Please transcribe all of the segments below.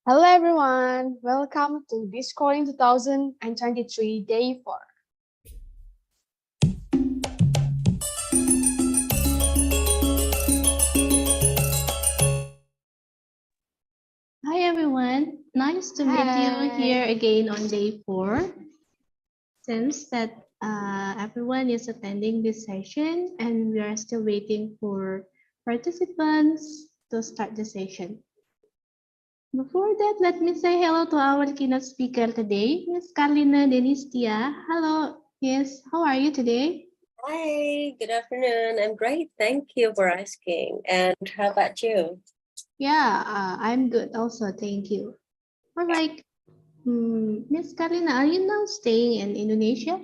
Hello everyone, welcome to Discord 2023 Day 4. Hi everyone, nice to meet you here again on day 4. Since that everyone is attending this session and we are still waiting for participants to start the session. Before that, let me say hello to our keynote speaker today, Ms. Carlina Denistia. Hello, Miss. How are you today? Hi, good afternoon. I'm great. Thank you for asking. And how about you? Yeah, I'm good also. Thank you. All right. Miss Carlina, are you now staying in Indonesia?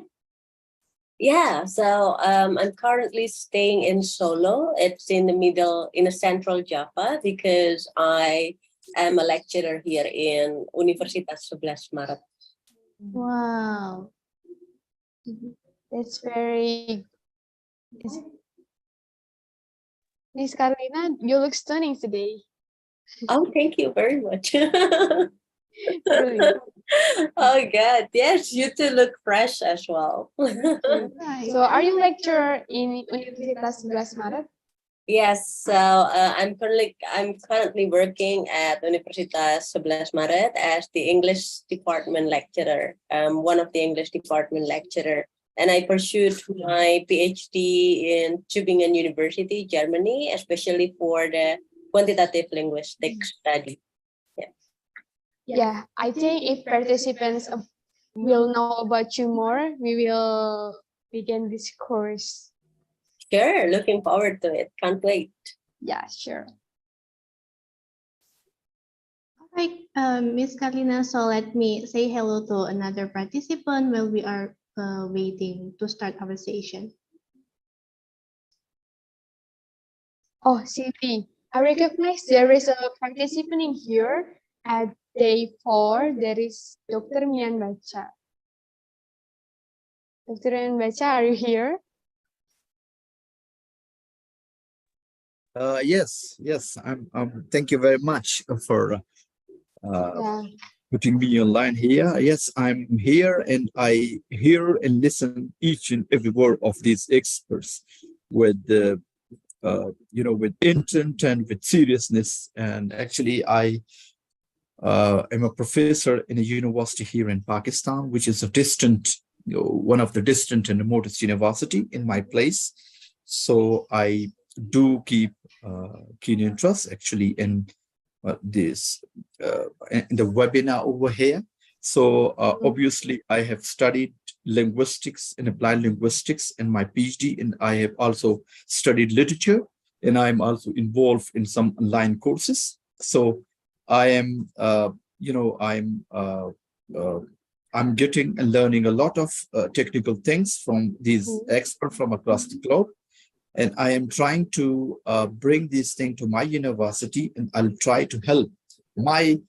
Yeah, so I'm currently staying in Solo. It's in the central Java because I am a lecturer here in Universitas 11 Maret. Wow. That's very... Miss Carolina, you look stunning today. Oh, thank you very much. Really? Oh, God. Yes, you two look fresh as well. So, are you lecturer in Universitas 11 Maret? Yes, so I'm currently working at Universitas 11 Maret as the English department lecturer, one of the English department lecturer. And I pursued my PhD in Tübingen University, Germany, especially for the quantitative linguistics study. Yeah, I think if participants will know about you more, we will begin this course. Sure, looking forward to it. Can't wait. Yeah, sure. All right, Miss Carlina, so let me say hello to another participant while we are waiting to start our session. Oh, Cindy, I recognize there is a participant in here at day 4. There is Dr. Mian Bacha. Dr. Mian Bacha, are you here? Yes. Thank you very much for putting me online here. Yes, I'm here and I hear and listen each and every word of these experts with with intent and with seriousness. And actually, I am a professor in a university here in Pakistan, which is a distant, one of the distant and remotest university in my place. So I do keep keen interest actually in this in the webinar over here. So obviously I have studied linguistics and applied linguistics in my PhD, and I have also studied literature, and I'm also involved in some online courses. So I am I'm getting and learning a lot of technical things from these experts from across the globe. And I am trying to bring this thing to my university, and I'll try to help my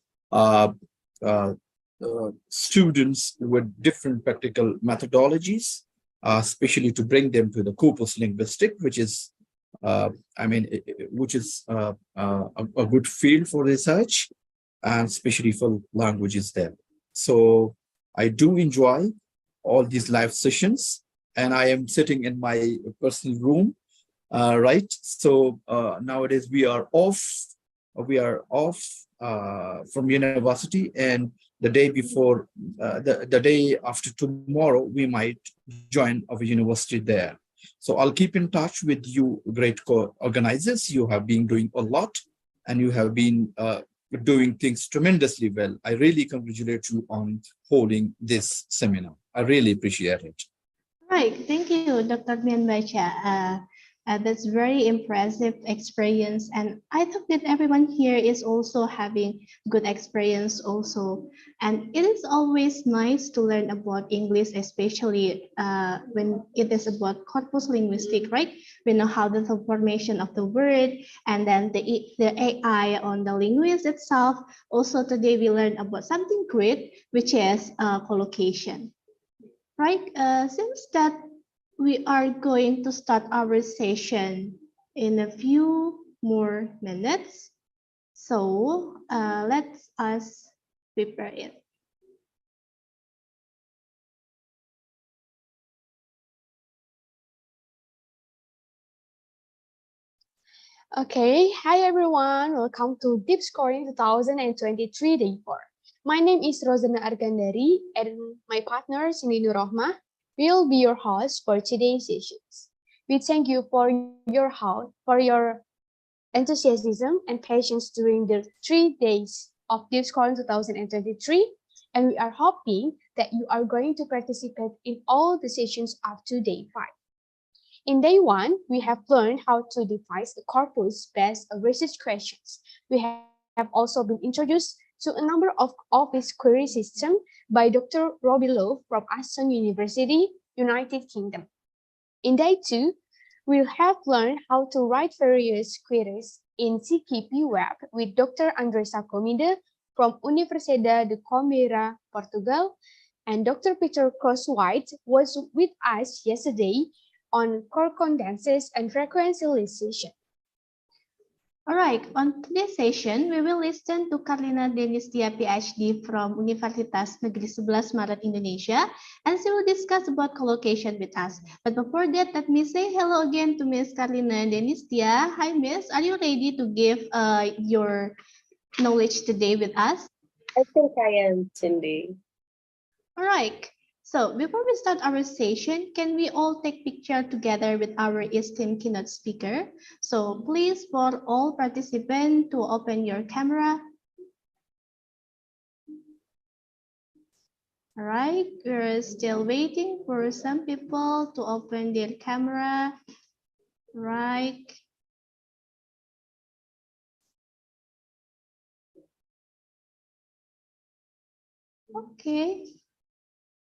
students with different practical methodologies, especially to bring them to the Corpus linguistic, which is, which is a good field for research, and especially for languages there. So I do enjoy all these live sessions, and I am sitting in my personal room. Right. So nowadays we are off we are off from university, and the day before, the day after tomorrow, we might join our university there. So I'll keep in touch with you, great co-organizers. You have been doing a lot, and you have been doing things tremendously well. I really congratulate you on holding this seminar. I really appreciate it. Right. Thank you, Dr. Mianbacha. That's very impressive experience. And I thought that everyone here is also having good experience also. And it is always nice to learn about English, especially when it is about corpus linguistic, right? We know how the formation of the word and then the AI on the linguist itself. Also today we learned about something great, which is collocation. Right, since that we are going to start our session in a few more minutes, so let's us prepare it. Okay, hi everyone. Welcome to Deep Scoring 2023 Day 4. My name is Rosana Argandari and my partner Cindy Nurrohmah will be your host for today's sessions. We thank you for your enthusiasm and patience during the 3 days of Deep Scoring 2023, and we are hoping that you are going to participate in all the sessions up to day 5. In day 1, we have learned how to devise a corpus based on research questions. We have also been introduced to a number of office query systems by Dr. Robbie Love from Aston University, United Kingdom. In day 2, we'll have learned how to write various queries in CQP web with Dr. Andressa Comide from Universidade de Coimbra, Portugal, and Dr. Peter Crosswhite was with us yesterday on condenses and frequentialization. All right, on today's session, we will listen to Carlina Denistia, PhD from Universitas Negeri 11 Maret, Indonesia, and she will discuss about collocation with us. But before that, let me say hello again to Miss Carlina Denistia. Hi, Miss. Are you ready to give your knowledge today with us? I think I am, Cindy. All right. So before we start our session, can we all take picture together with our esteemed keynote speaker? So please, for all participants to open your camera. All right, we're still waiting for some people to open their camera. Right. Okay.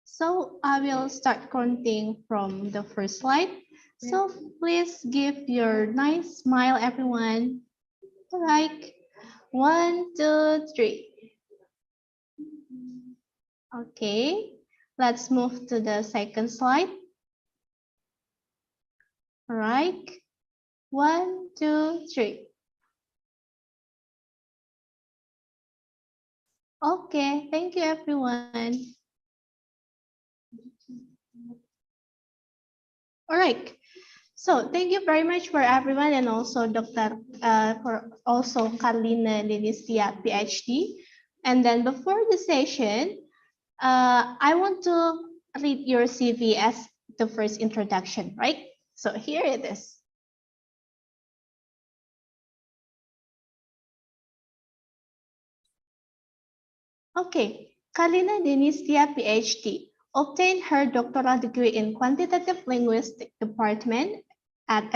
So I will start counting from the first slide. So please give your nice smile, everyone. All right. 1, 2, 3. Okay. Let's move to the second slide. All right. 1, 2, 3. Okay. Thank you, everyone. All right. So thank you very much for everyone, and also for also Carlina Denistia, PhD. And then before the session, I want to read your CV as the first introduction, right? So here it is. Okay, Carlina Denistia, PhD, obtained her doctoral degree in Quantitative Linguistics Department at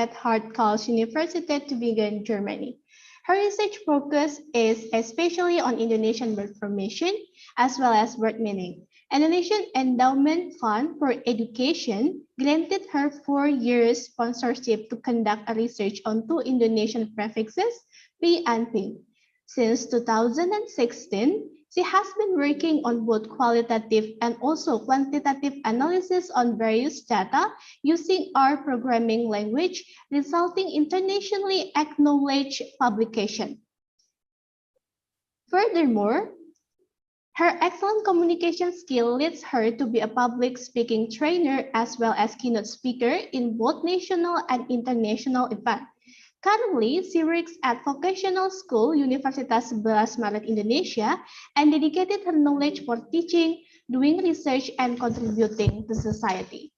Karls University Tübingen, Germany. Her research focus is especially on Indonesian word formation as well as word meaning. Indonesian Endowment Fund for Education granted her 4 years sponsorship to conduct a research on 2 Indonesian prefixes, P and P. Since 2016, she has been working on both qualitative and also quantitative analysis on various data using R programming language, resulting in internationally acknowledged publication. Furthermore, her excellent communication skill leads her to be a public speaking trainer as well as keynote speaker in both national and international events. Currently, she works at Vocational School, Universitas 11 Maret, Indonesia, and dedicated her knowledge for teaching, doing research, and contributing to society.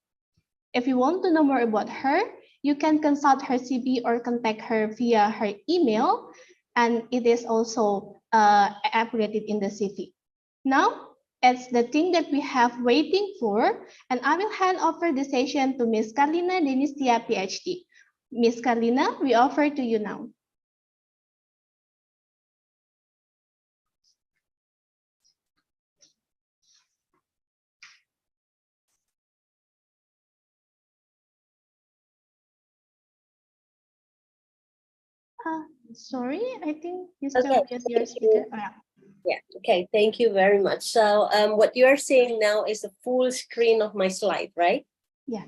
If you want to know more about her, you can consult her CV or contact her via her email, and it is also uploaded in the CV. Now, it's the thing that we have waiting for, and I will hand over the session to Miss Carlina Denistia, PhD. Miss Carlina, we offer to you now. Sorry, I think you still Okay. get your speaker. Oh, yeah. Yeah, okay, thank you very much. So what you are seeing now is the full screen of my slide, right? Yeah.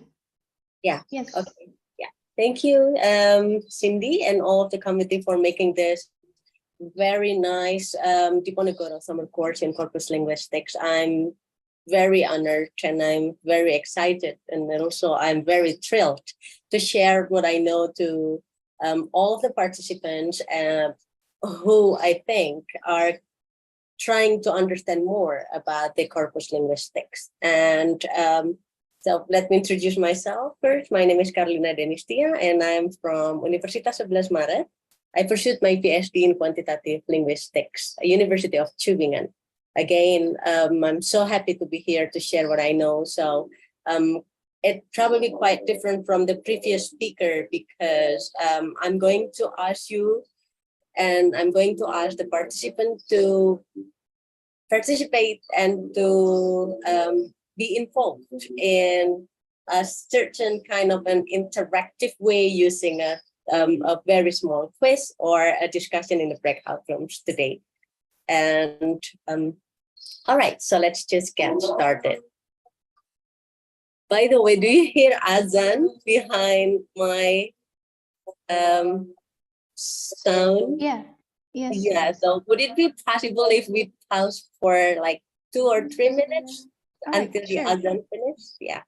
Yeah. Yes. Okay. Yeah. Thank you, Cindy, and all of the committee for making this very nice Diponegoro summer course in Corpus Linguistics. I'm very honored and I'm very excited, and also I'm very thrilled to share what I know to all of the participants who I think are trying to understand more about the corpus linguistics. And so let me introduce myself first. My name is Carlina Denistia, and I'm from Universitas 11 Maret. I pursued my PhD in quantitative linguistics, University of Tübingen. Again, I'm so happy to be here to share what I know. So it's probably quite different from the previous speaker because I'm going to ask you and I'm going to ask the participant to participate and to be involved in a certain kind of an interactive way using a very small quiz or a discussion in the breakout rooms today. And all right, so let's just get started. By the way, do you hear Azan behind my sound? Yeah. Yes. Yeah, so would it be possible if we pause for like 2 or 3 minutes All right, until the sure. Azan finishes? Yeah,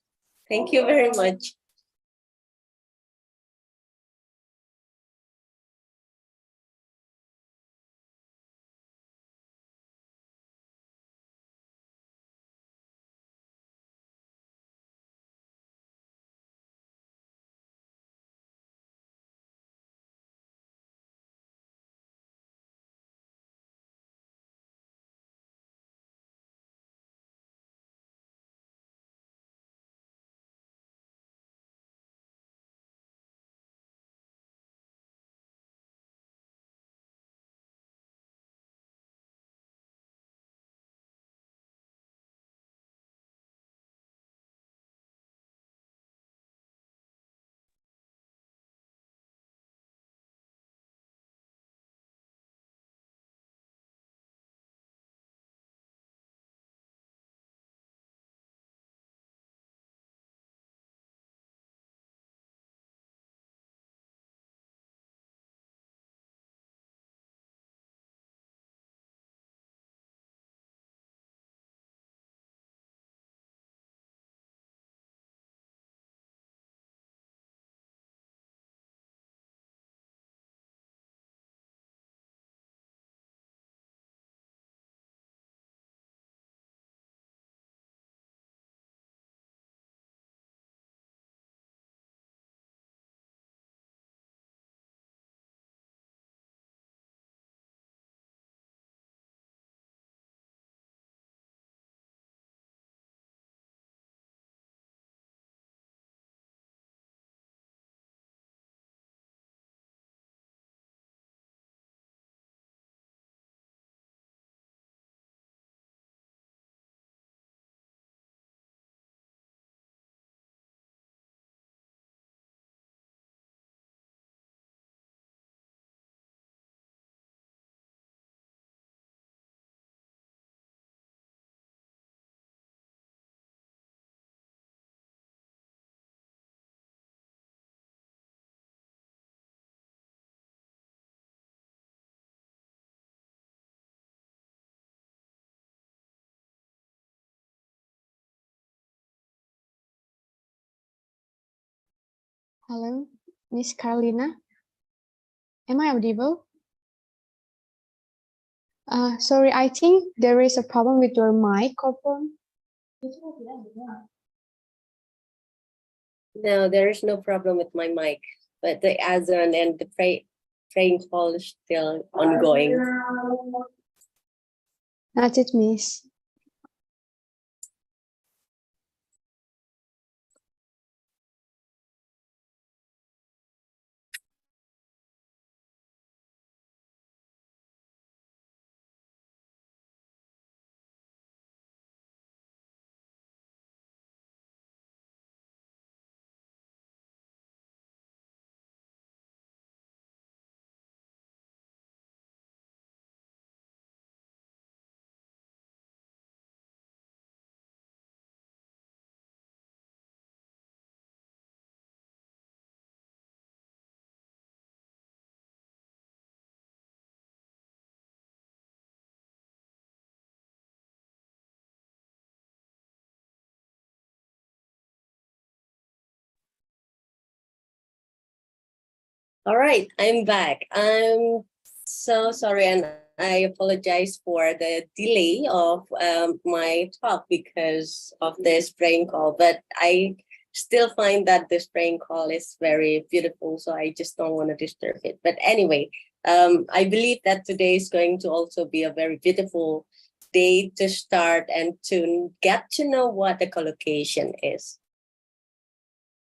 thank you very much. Hello, Miss Carlina. Am I audible? Sorry, I think there is a problem with your mic, Corpus. No, there is no problem with my mic, but the Azan and the praying call is still ongoing. That's it, miss. All right, I'm back. I'm so sorry, and I apologize for the delay of my talk because of this praying call, but I still find that this praying call is very beautiful, so I just don't want to disturb it. But anyway, I believe that today is going to also be a very beautiful day to start and to get to know what the collocation is.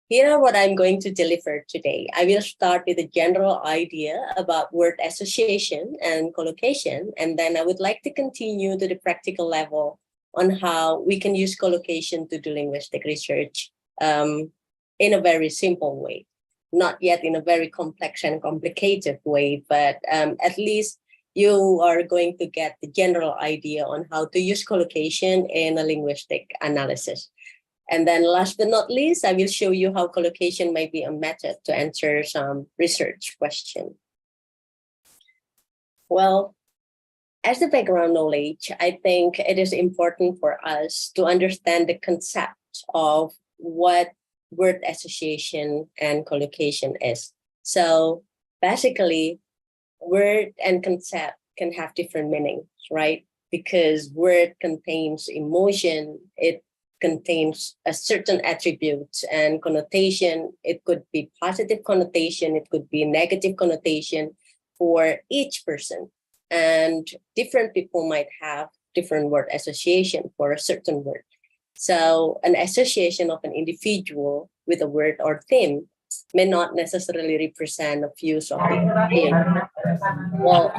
Here are what I'm going to deliver today. I will start with a general idea about word association and collocation, and then I would like to continue to the practical level on how we can use collocation to do linguistic research in a very simple way, not yet in a very complex and complicated way, but at least you are going to get the general idea on how to use collocation in a linguistic analysis. And then last but not least, I will show you how collocation might be a method to answer some research question. Well, as the background knowledge, I think it is important for us to understand the concept of what word association and collocation is. So basically, word and concept can have different meanings, right? Because word contains emotion, it contains a certain attributes and connotation. It could be positive connotation, it could be negative connotation for each person. And different people might have different word association for a certain word. So an association of an individual with a word or theme may not necessarily represent a views of the thing. Well,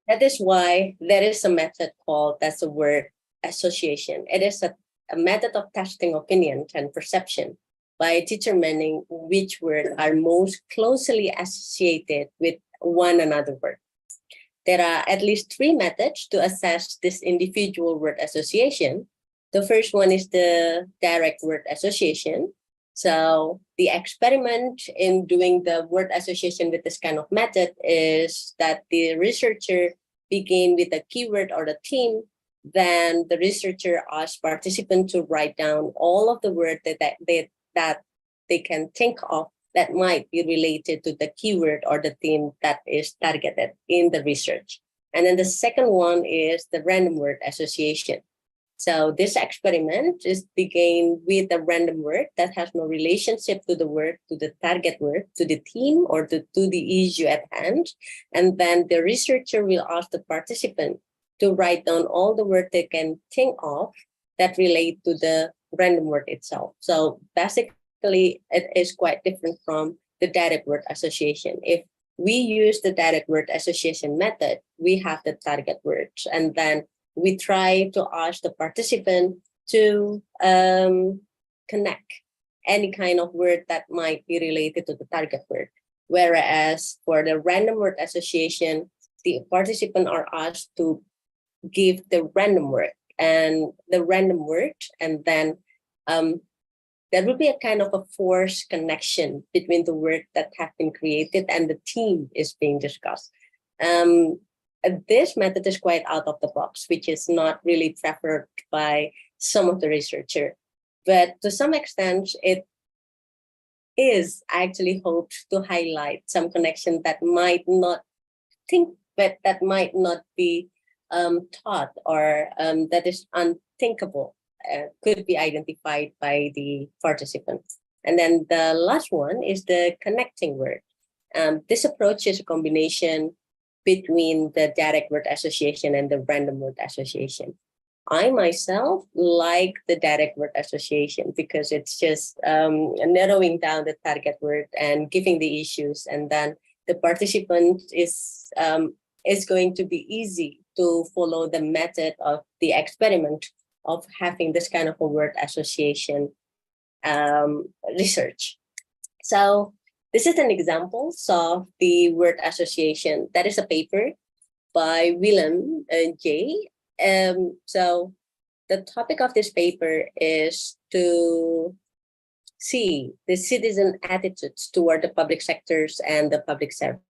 that is why there is a method called as a word association. It is a method of testing opinions and perception by determining which words are most closely associated with one another word. There are at least 3 methods to assess this individual word association. The first one is the direct word association. So the experiment in doing the word association with this kind of method is that the researcher begin with a keyword or the theme. Then the researcher asks participants to write down all of the words that they can think of that might be related to the keyword or the theme that is targeted in the research. And then the second one is the random word association. So this experiment is began with a random word that has no relationship to the word, to the target word, to the theme, or to the issue at hand. And then the researcher will ask the participant to write down all the words they can think of that relate to the random word itself. So basically, it is quite different from the direct word association. If we use the direct word association method, we have the target words, and then we try to ask the participant to connect any kind of word that might be related to the target word. Whereas for the random word association, the participant are asked to give the random word, and then there will be a kind of a forced connection between the word that have been created and the theme is being discussed. This method is quite out of the box, which is not really preferred by some of the researcher. But to some extent, it is actually hoped to highlight some connection that might not think, but that might not be taught, or that is unthinkable, could be identified by the participants. And then the last one is the connecting word. This approach is a combination between the direct word association and the random word association. I myself like the direct word association because it's just narrowing down the target word and giving the issues, and then the participant is going to be easy to follow the method of the experiment of having this kind of a word association research. So this is an example of the word association. That is a paper by Willem J. So the topic of this paper is to see the citizen attitudes toward the public sectors and the public servant.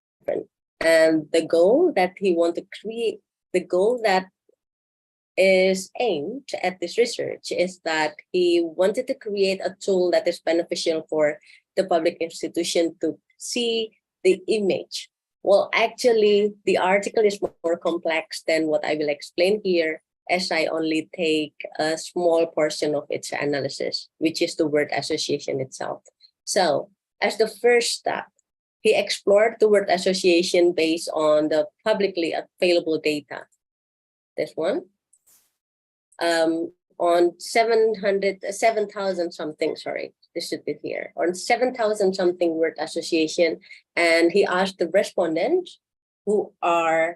And the goal that he want to create, the goal that is aimed at this research is that he wanted to create a tool that is beneficial for the public institution to see the image. Well, actually, the article is more complex than what I will explain here, as I only take a small portion of its analysis, which is the word association itself. So, as the first step, he explored the word association based on the publicly available data. This one. On 7,000 something, sorry, this should be here, on 7,000 something word association. And he asked the respondents who come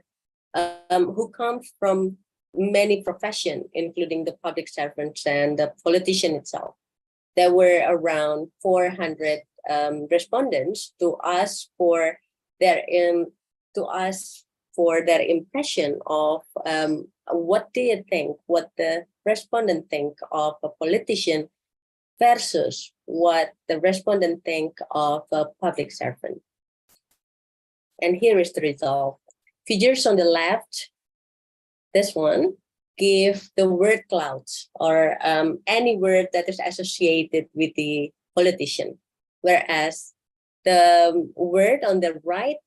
from many professions, including the public servants and the politician itself. There were around 400 respondents to ask for their impression of what do you think, what the respondent think of a politician versus what the respondent think of a public servant. And here is the result. Figures on the left, this one, give the word clouds or any word that is associated with the politician, whereas the word on the right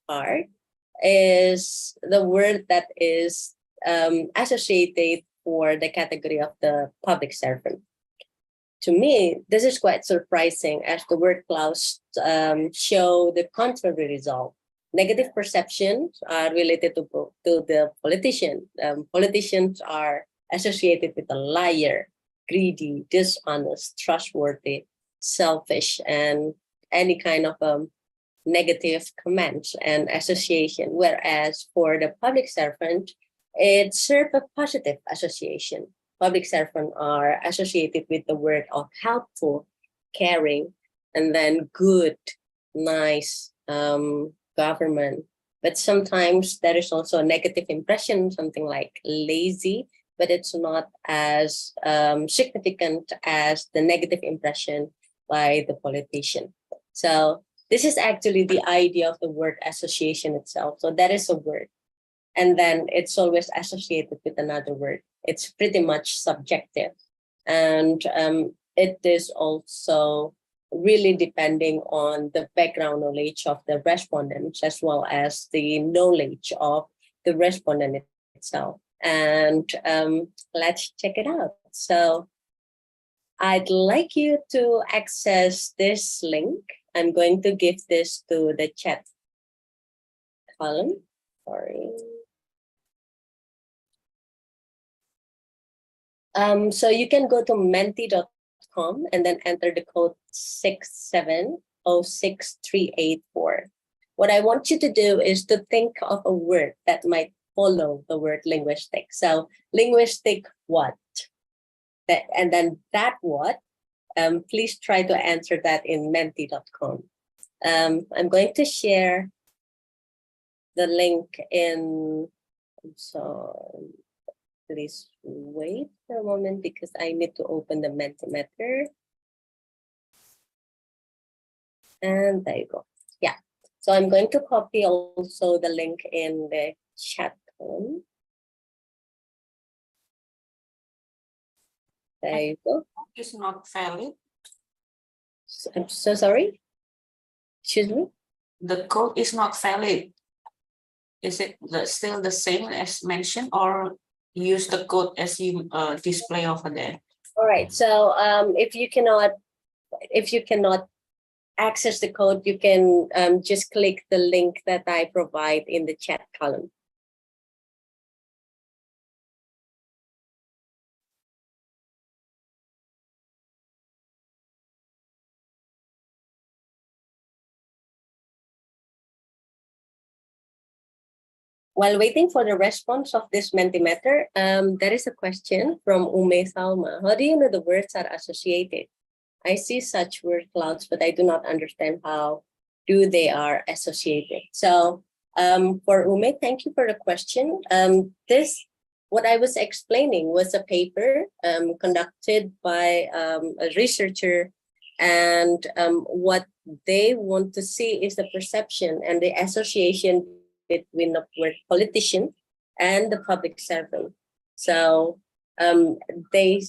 part is the word that is associated for the category of the public servant. To me, this is quite surprising, as the word clouds show the contrary result. Negative perceptions are related to the politician. Politicians are associated with a liar, greedy, dishonest, trustworthy, selfish, and any kind of negative comments and association. Whereas for the public servant, it serves a positive association. Public servants are associated with the word of helpful, caring, and then good, nice, government. But sometimes there is also a negative impression, something like lazy, but it's not as significant as the negative impression by the politician. So this is actually the idea of the word association itself. So that is a word. And then it's always associated with another word. It's pretty much subjective. And it is also really depending on the background knowledge of the respondents, as well as the knowledge of the respondent itself. And let's check it out. So I'd like you to access this link. I'm going to give this to the chat column. Sorry. So you can go to menti.com and then enter the code 6706384. What I want you to do is to think of a word that might follow the word linguistic. So linguistic what? And then that what? Please try to answer that in menti.com. I'm going to share the link in, so please wait for a moment because I need to open the Mentimeter. And there you go. Yeah. So I'm going to copy also the link in the chat room. There you go. It's not valid. I'm so sorry. Excuse me? The code is not valid. Is it still the same as mentioned, or use the code as you display over there? All right. So if you cannot access the code, you can just click the link that I provide in the chat column. While waiting for the response of this Mentimeter, there is a question from Ume Salma. How do you know the words are associated? I see such word clouds, but I do not understand how do they are associated. So for Ume, thank you for the question. What I was explaining was a paper conducted by a researcher, and what they want to see is the perception and the association between the word politician and the public servant. So they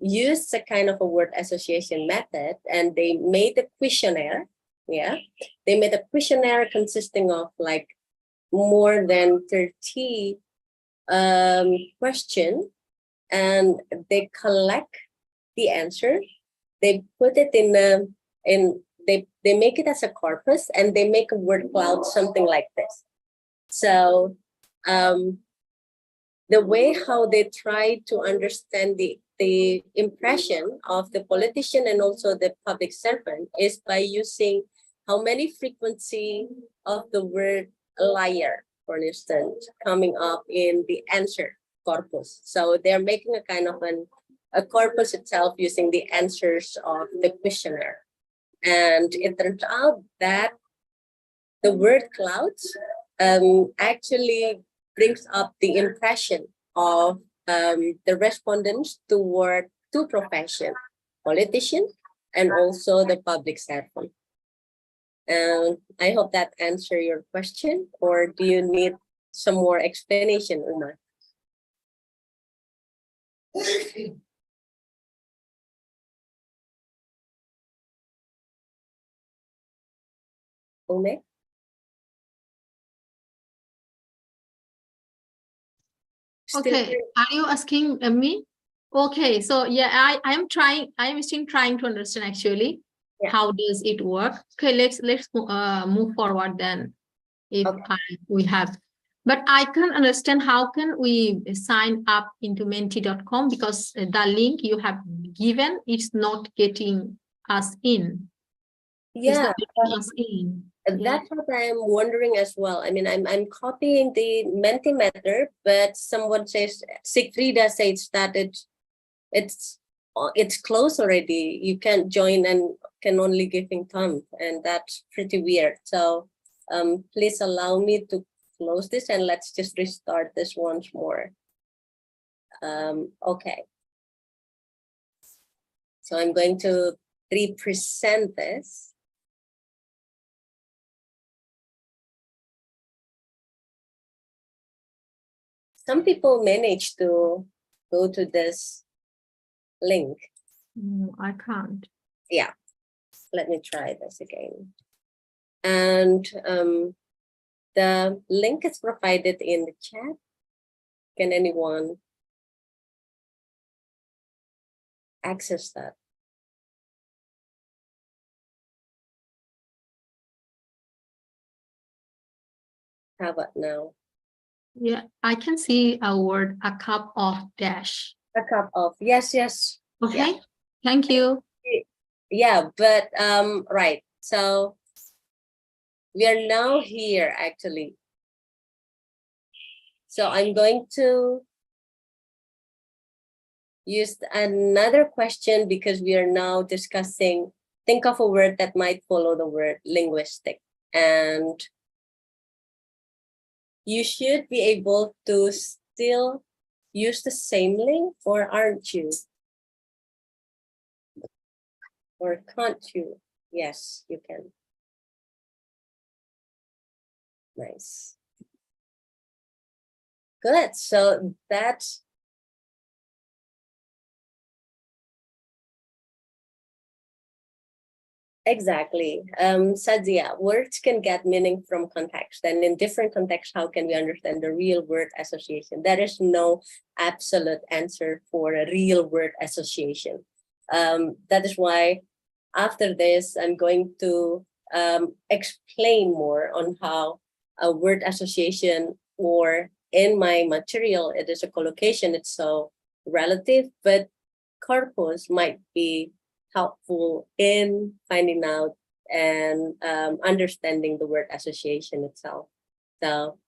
used a kind of a word association method, and they made a questionnaire. Yeah, they made a questionnaire consisting of like more than 30 question, and they collect the answer. They put it they make it as a corpus, and they make a word cloud something like this. So the way how they try to understand the impression of the politician and also the public servant is by using how many frequency of the word liar, for instance, coming up in the answer corpus. So they're making a kind of a corpus itself using the answers of the questionnaire. And it turns out that the word clouds actually brings up the impression of the respondents toward two professions, politician and also the public servant. I hope that answers your question, or do you need some more explanation, Umar? Ume? Okay, are you asking me? Okay, so yeah, I am still trying to understand actually. Yeah. How does it work? Okay, let's move forward then. If Okay. we have, but I can understand how can we sign up into menti.com, because the link you have given is not getting us in. It's Yeah, not getting us in. that's what I'm wondering as well. I mean, I'm copying the Mentimeter, but someone says, Sigfrida says that it's closed already. You can't join and can only giving thumb, and that's pretty weird. So please allow me to close this, and let's just restart this once more. Okay. So I'm going to represent this. Some people manage to go to this link. I can't. Yeah, let me try this again. And the link is provided in the chat. Can anyone access that? How about now? Yeah, I can see a word, a cup of dash. A cup of, yes. Okay, Yeah. thank you. Yeah, but right. So we are now here actually. So I'm going to use another question, because we are now discussing, think of a word that might follow the word linguistic. And you should be able to still use the same link, or aren't you? Or can't you? Yes, you can. Nice. Good. So that's Exactly. Sadzia, words can get meaning from context, and in different contexts, how can we understand the real word association? There is no absolute answer for a real word association. That is why after this, I'm going to explain more on how a word association, or in my material, it is a collocation, it's so relative, but corpus might be helpful in finding out and understanding the word association itself. So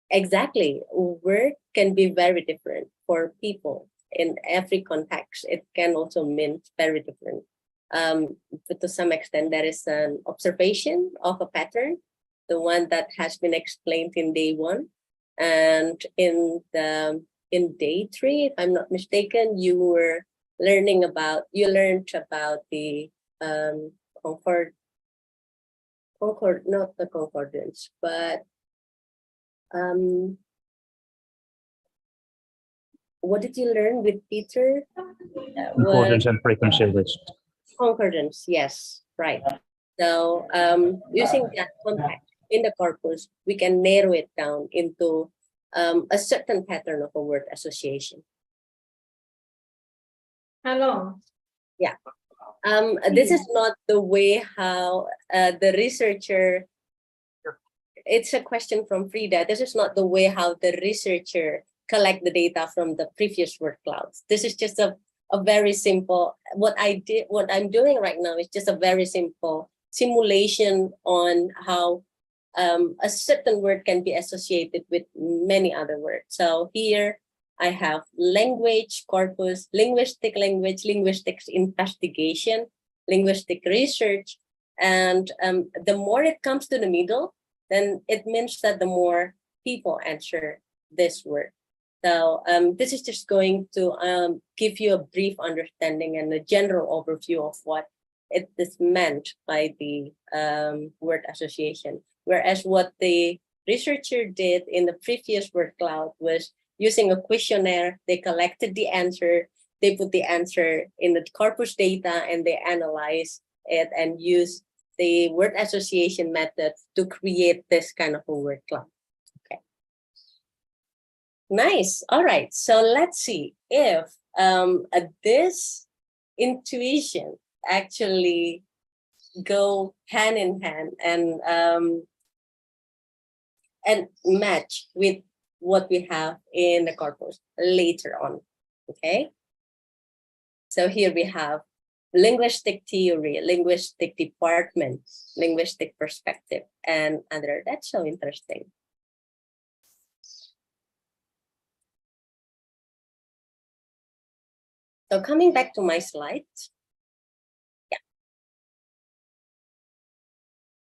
exactly, word can be very different for people in every context. It can also mean very different. But to some extent, there is an observation of a pattern, the one that has been explained in day 1, and in day 3, if I'm not mistaken, you learned about the not the concordance, but what did you learn with Peter? Concordance and frequency list. Concordance, yes, right. So using that context in the corpus, we can narrow it down into a certain pattern of a word association. Hello. Yeah. This is not the way how the researcher, it's a question from Frida. This is not the way how the researcher collect the data from the previous word clouds. This is just a very simple, what I'm doing right now is just a very simple simulation on how a certain word can be associated with many other words. So here I have language, corpus, linguistic language, linguistics investigation, linguistic research. And the more it comes to the middle, then it means that the more people answer this word. So this is just going to give you a brief understanding and a general overview of what it is meant by the word association. Whereas what the researcher did in the previous word cloud was using a questionnaire, they collected the answer, they put the answer in the corpus data, and they analyze it and use the word association method to create this kind of a word cloud. Okay. Nice. All right. So let's see if this intuition actually go hand in hand and match with what we have in the corpus later on. Okay. So here we have linguistic theory, linguistic department, linguistic perspective, and other. That's so interesting. So coming back to my slides. Yeah.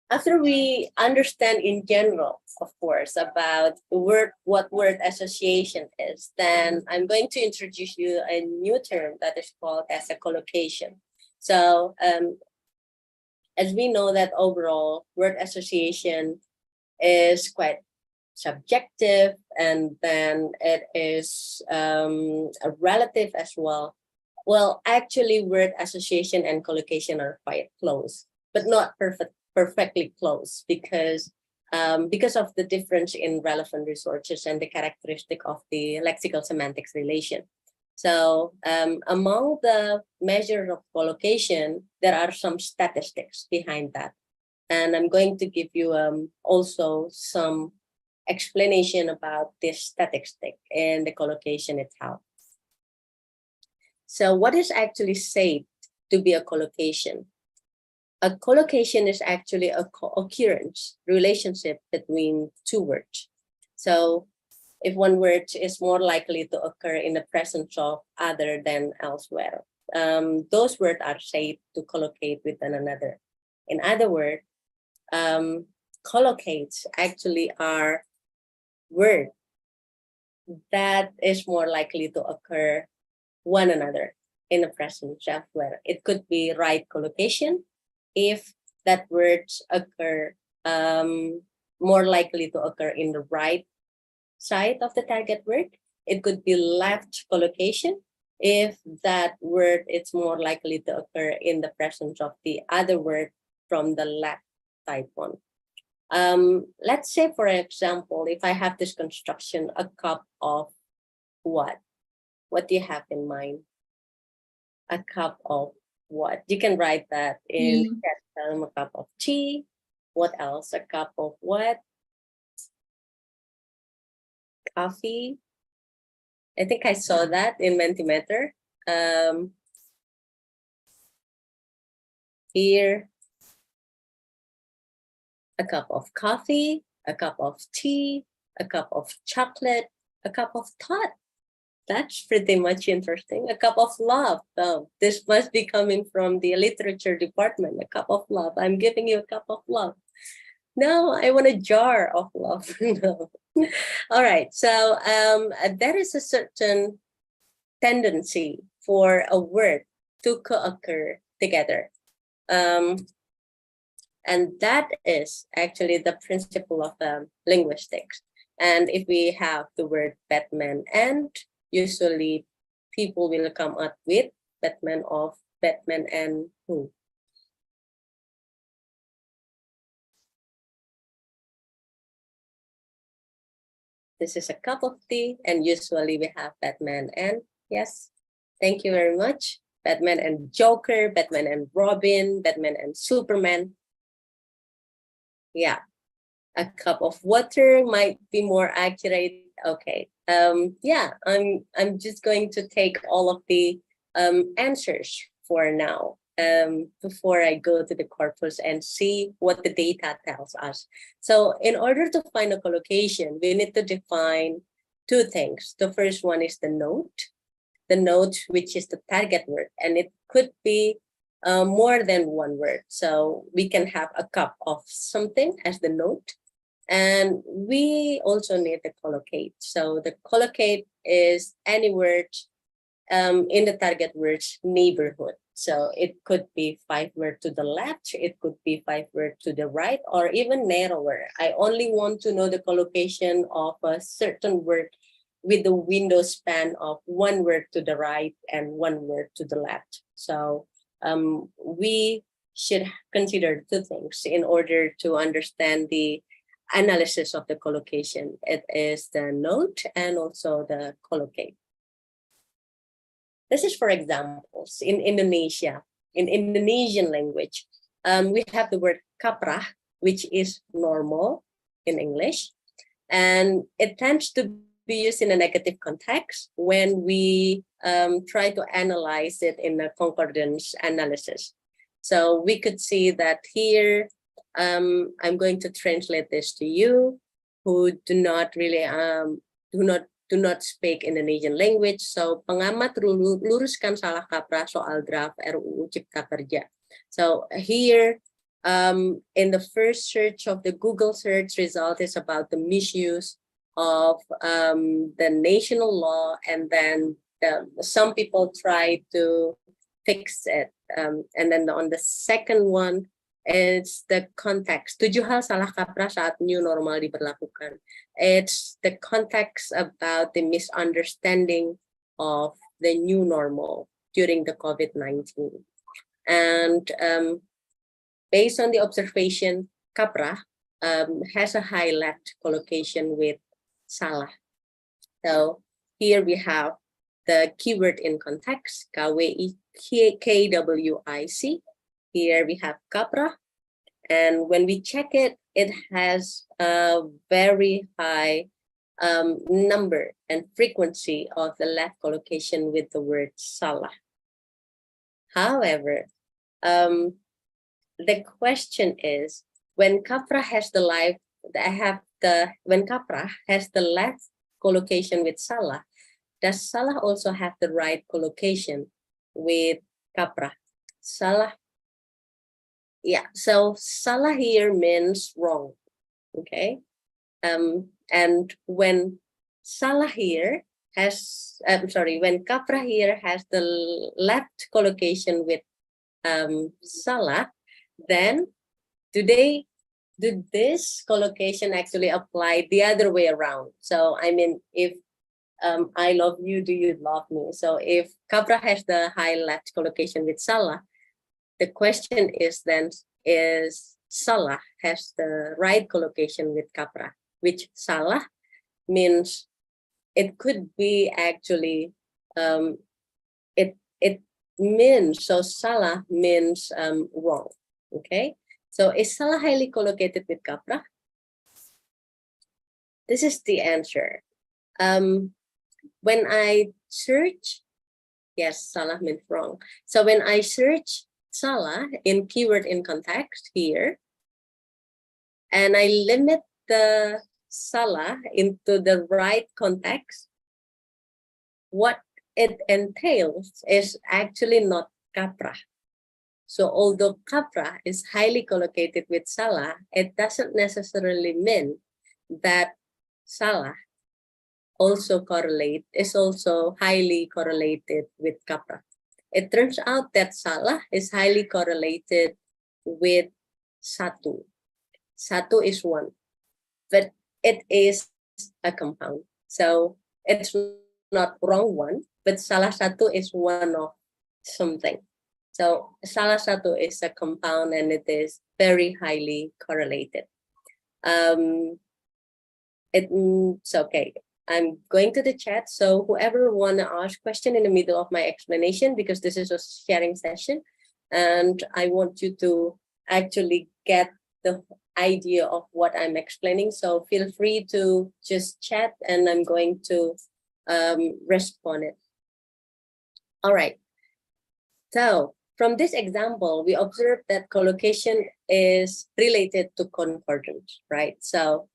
After we understand in general, of course, about what word association is, then I'm going to introduce you a new term that is called as a collocation. So as we know that overall word association is quite subjective, and then it is a relative as well. Well, actually word association and collocation are quite close, but not perfectly close, because of the difference in relevant resources and the characteristic of the lexical semantics relation. So among the measures of collocation, there are some statistics behind that. And I'm going to give you also some explanation about this statistic and the collocation itself. So what is actually said to be a collocation? A collocation is actually a co-occurrence relationship between two words. So if one word is more likely to occur in the presence of other than elsewhere, those words are said to collocate with one another. In other words, collocates actually are words that is more likely to occur one another in the present software. It could be right collocation if that words occur more likely to occur in the right side of the target word. It could be left collocation if that word is more likely to occur in the presence of the other word from the left type one. Let's say, for example, if I have this construction, a cup of what? What do you have in mind? A cup of what? You can write that in a cup of tea. What else? A cup of what? Coffee. I think I saw that in Mentimeter. Here, a cup of coffee, a cup of tea, a cup of chocolate, a cup of thought. That's pretty much interesting. A cup of love. Oh, this must be coming from the literature department. A cup of love. I'm giving you a cup of love. No, I want a jar of love. No. All right. So there is a certain tendency for a word to co-occur together. And that is actually the principle of linguistics. And if we have the word Batman, and usually people will come up with Batman and who? This is a cup of tea, and usually we have Batman and, yes, thank you very much. Batman and Joker, Batman and Robin, Batman and Superman. Yeah, a cup of water might be more accurate. Okay. Yeah, I'm just going to take all of the answers for now before I go to the corpus and see what the data tells us. So in order to find a collocation, we need to define two things. The first one is the note, which is the target word, and it could be more than one word. So we can have a cup of something as the note. And we also need the collocate. So the collocate is any word in the target word's neighborhood. So it could be 5 words to the left, it could be 5 words to the right, or even narrower. I only want to know the collocation of a certain word with the window span of 1 word to the right and 1 word to the left. So we should consider two things in order to understand the analysis of the collocation. It is the note and also the collocate. This is for examples in Indonesia. In Indonesian language, we have the word kaprah, which is normal in English, and it tends to be used in a negative context when we try to analyze it in a concordance analysis. So we could see that here, I'm going to translate this to you who do not really do not speak Indonesian language. So pengamat luruskan salah kaprah soal draft RUU Cipta Kerja. So here in the first search of the Google search result is about the misuse of the national law, and then some people try to fix it. And then on the second one, it's the context. 7 hal salah kaprah saat new normal diberlakukan. It's the context about the misunderstanding of the new normal during the COVID-19. And based on the observation, kaprah has a high left collocation with salah. So here we have the keyword in context, KWIC. Here we have kaprah, and when we check it, it has a very high number and frequency of the left collocation with the word salah. However, the question is, when kaprah has the left collocation with salah, does salah also have the right collocation with kaprah? Salah. Yeah, so salah here means wrong, okay? And when salah here has, when kaprah here has the left collocation with salah, then do this collocation actually apply the other way around? So I mean, if I love you, do you love me? So if kapra has the high left collocation with salah, the question is then, is salah has the right collocation with kapra, which salah means it could be actually, it means, so salah means wrong, okay? So is salah highly collocated with kapra? This is the answer. When I search, yes, salah means wrong. So when I search salah in keyword in context here, and I limit the salah into the right context, what it entails is actually not kapra. So although kapra is highly collocated with salah, it doesn't necessarily mean that salah is also highly correlated with kapra. It turns out that salah is highly correlated with satu. Satu is one, but it is a compound. So it's not wrong one, but salah satu is one of something. So salah satu is a compound and it is very highly correlated. It's okay. I'm going to the chat. So whoever wanna ask question in the middle of my explanation, because this is a sharing session, and I want you to actually get the idea of what I'm explaining. So feel free to just chat and I'm going to respond it. All right. So from this example, we observe that collocation is related to concordance, right? So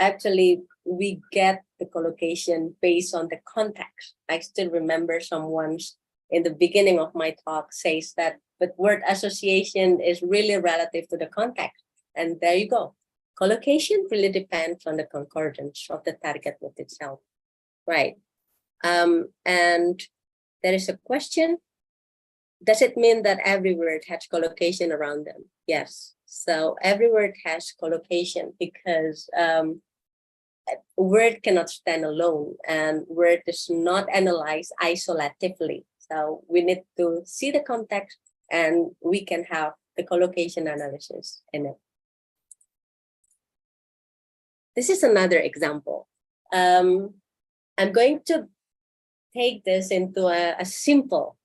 actually we get the collocation based on the context. I still remember someone's in the beginning of my talk says that, but word association is really relative to the context. And there you go. Collocation really depends on the concordance of the target word itself, right? And there is a question. Does it mean that every word has collocation around them? Yes. So every word has collocation because word cannot stand alone and word is not analyzed isolatively. So we need to see the context and we can have the collocation analysis in it. This is another example. I'm going to take this into a simple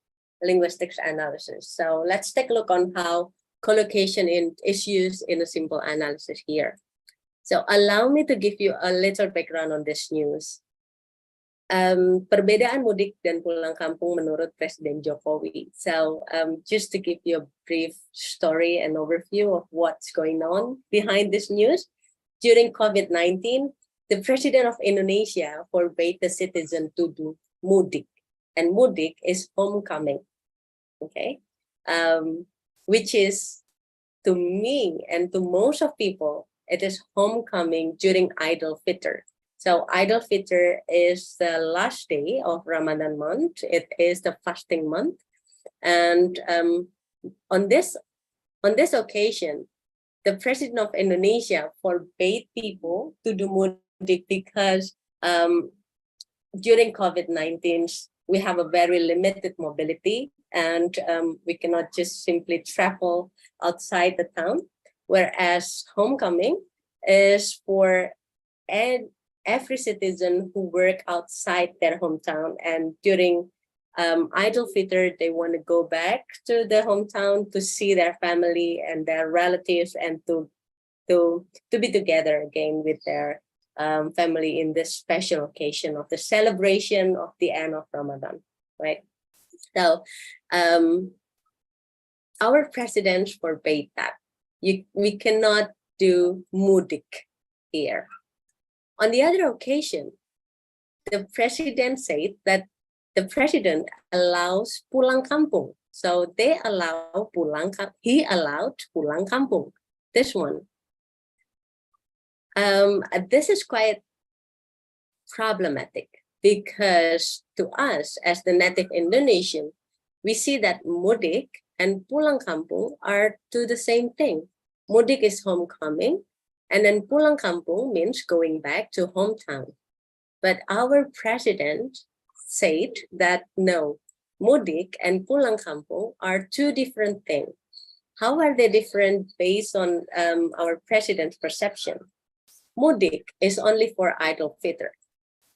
linguistics analysis. So let's take a look on how collocation is used in a simple analysis here. So allow me to give you a little background on this news. Perbedaan mudik dan pulang kampung menurut Presiden Jokowi. So just to give you a brief story and overview of what's going on behind this news, during COVID-19, the President of Indonesia forbade the citizen to do mudik, and mudik is homecoming, okay? Which is, to me and to most of people, it is homecoming during Idul Fitr. So Idul Fitr is the last day of Ramadan month. It is the fasting month. And on this occasion, the President of Indonesia forbade people to do mudik because during COVID-19, we have a very limited mobility and we cannot just simply travel outside the town. Whereas homecoming is for every citizen who work outside their hometown, and during Idul Fitr, they want to go back to their hometown to see their family and their relatives and to be together again with their family in this special occasion of the celebration of the end of Ramadan, right? So our president forbade that. We cannot do mudik here. On the other occasion, the president said that the president allows pulang kampung. So he allowed pulang kampung. This one. This is quite problematic because to us as the native Indonesian, we see that mudik and pulang kampung are to the same thing. Mudik is homecoming, and then pulang kampung means going back to hometown. But our president said that no, mudik and pulang kampung are two different things. How are they different based on our president's perception? Mudik is only for Idul Fitr,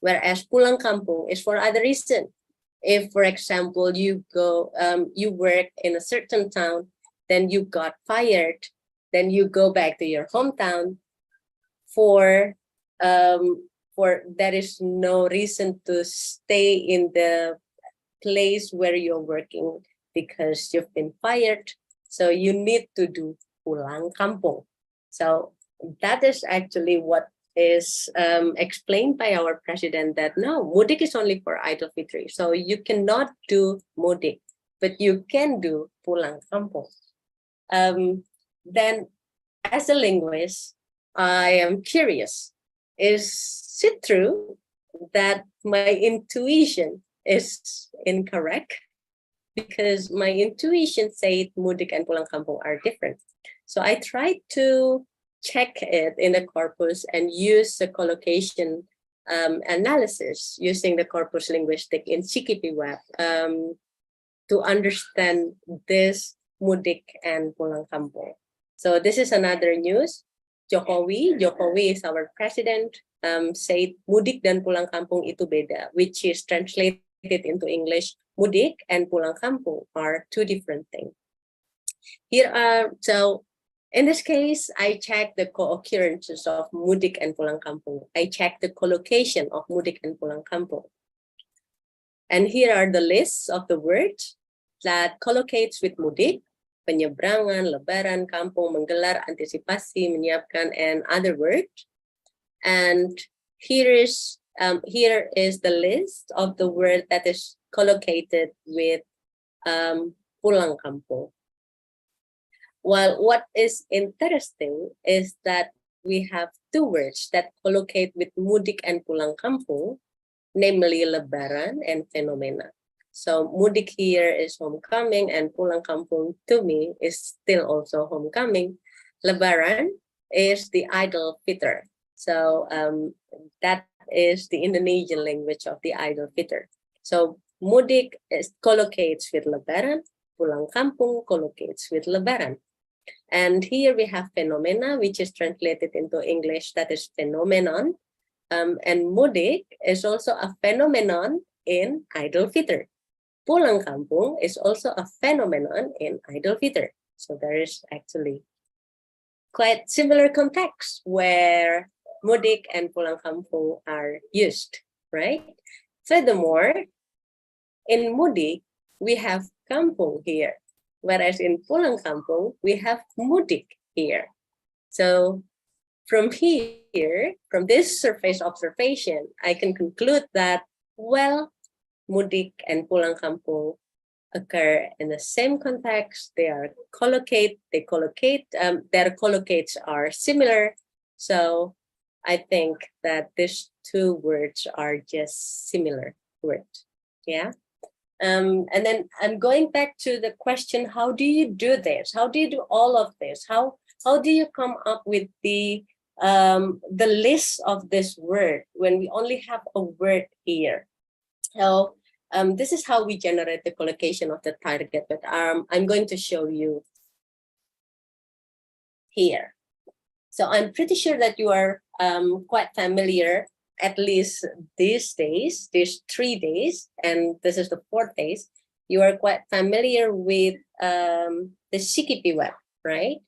whereas pulang kampung is for other reason. If, for example, you go, you work in a certain town, then you got fired, then you go back to your hometown for there is no reason to stay in the place where you're working because you've been fired. So you need to do pulang kampung. So that is actually what is explained by our president, that no, mudik is only for Idul Fitri. So you cannot do mudik, but you can do pulang kampung. Then as a linguist, I am curious, is it true that my intuition is incorrect? Because my intuition said mudik and pulang kampung are different. So I tried to check it in the corpus and use the collocation analysis using the corpus linguistic in Cikipi web to understand this mudik and pulang kampung. So this is another news. Jokowi is our president, said mudik dan pulang kampung itu beda, which is translated into English, mudik and pulang kampung are two different things. Here are, so in this case, I checked the co-occurrences of mudik and pulang kampung. I checked the collocation of mudik and pulang kampung. And here are the lists of the words that collocates with mudik: penyeberangan, lebaran, kampung, menggelar, antisipasi, menyiapkan, and other words. And here is the list of the word that is collocated with pulang kampung. Well, what is interesting is that we have two words that collocate with mudik and pulang kampung, namely lebaran and fenomena. So mudik here is homecoming, and pulang kampung to me is still also homecoming. Lebaran is the Idul Fitr. So that is the Indonesian language of the Idul Fitr. So mudik collocates with lebaran, pulang kampung collocates with lebaran. And here we have fenomena, which is translated into English, that is phenomenon. And mudik is also a phenomenon in Idul Fitr. Pulang kampung is also a phenomenon in Idul Fitr. So there is actually quite similar context where mudik and pulang kampung are used, right? Furthermore, in mudik, we have kampung here, whereas in pulang kampung, we have mudik here. So from here, from this surface observation, I can conclude that, well, mudik and pulang kampung occur in the same context. They are their collocates are similar. So I think that these two words are just similar words. Yeah. And then I'm going back to the question, how do you do this? How do you do all of this? How do you come up with the list of this word when we only have a word here? So this is how we generate the collocation of the target, but I'm going to show you here. So I'm pretty sure that you are quite familiar, at least these 3 days, and this is the 4th days, you are quite familiar with the Cikipi web, right?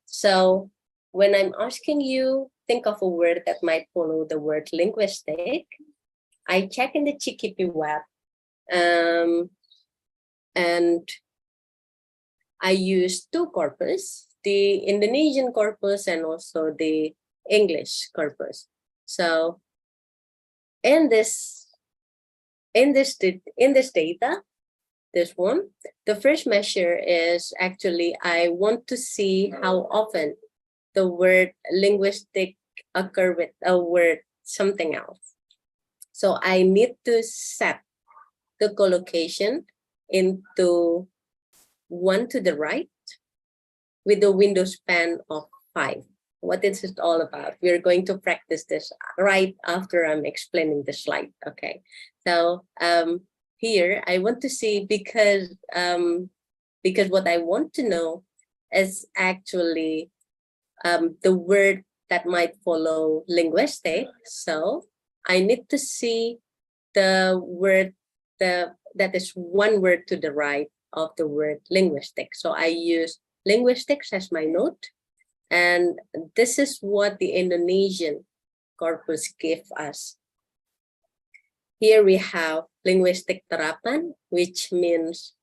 So when I'm asking you, think of a word that might follow the word linguistic, I check in the Cikipi web, and I use 2 corpus, the Indonesian corpus and also the English corpus. So in this data, this one, the first measure is actually, I want to see how often the word linguistic occur with a word something else. So I need to set the collocation into 1 to the right with the window span of 5. what is it all about? We're going to practice this right after I'm explaining the slide. Okay, so here I want to see, because what I want to know is actually the word that might follow linguistic. So I need to see the word that is one word to the right of the word linguistic. So I use linguistics as my note, and this is what the Indonesian corpus gives us. Here we have linguistic terapan, which means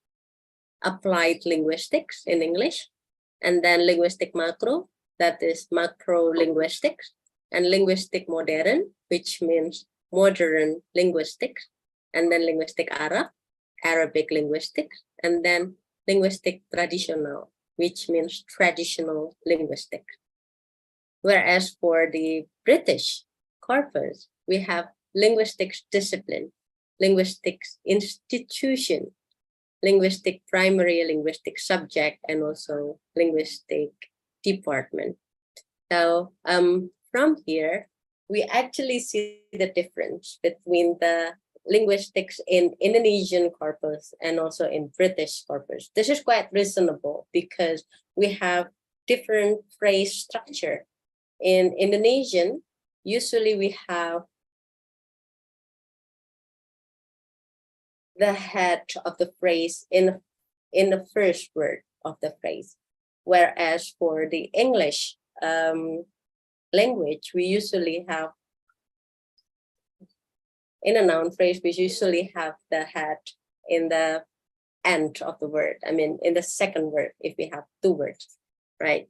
applied linguistics in English, and then linguistic macro, that is macro linguistics, and linguistic modern, which means modern linguistics, and then linguistic Arab, Arabic linguistics, and then linguistic traditional, which means traditional linguistics. Whereas for the British corpus, we have linguistics discipline, linguistics institution, linguistic primary, linguistic subject, and also linguistic department. So from here, we actually see the difference between the linguistics in Indonesian corpus and also in British corpus. This is quite reasonable because we have different phrase structure. In Indonesian, usually we have the head of the phrase in the first word of the phrase. Whereas for the English language, we usually have, in a noun phrase, we usually have the head in the end of the word. I mean, in the second word, if we have two words, right?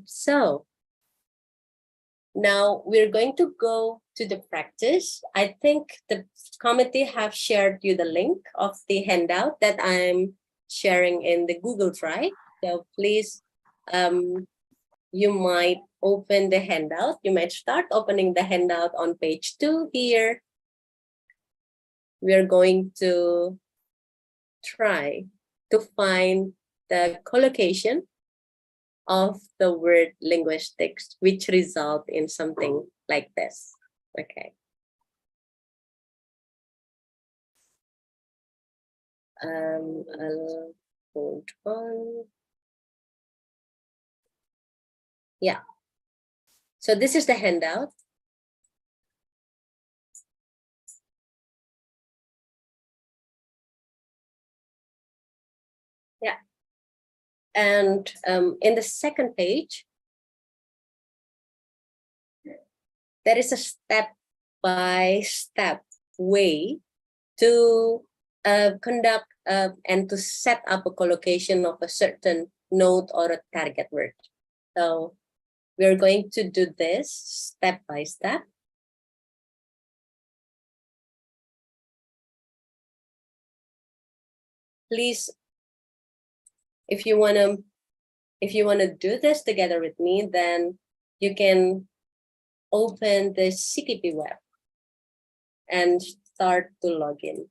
So now we're going to go to the practice. I think the committee have shared you the link of the handout that I'm sharing in the Google Drive. So please, you might open the handout. You might start opening the handout on page 2 here. We're going to try to find the collocation of the word linguistics, which result in something like this. Okay. I'll hold on. Yeah. So this is the handout. Yeah. And in the second page, there is a step-by-step way to conduct and to set up a collocation of a certain note or a target word. So we're going to do this step by step. Please, if you wanna do this together with me, then you can open the CTP web and start to log in.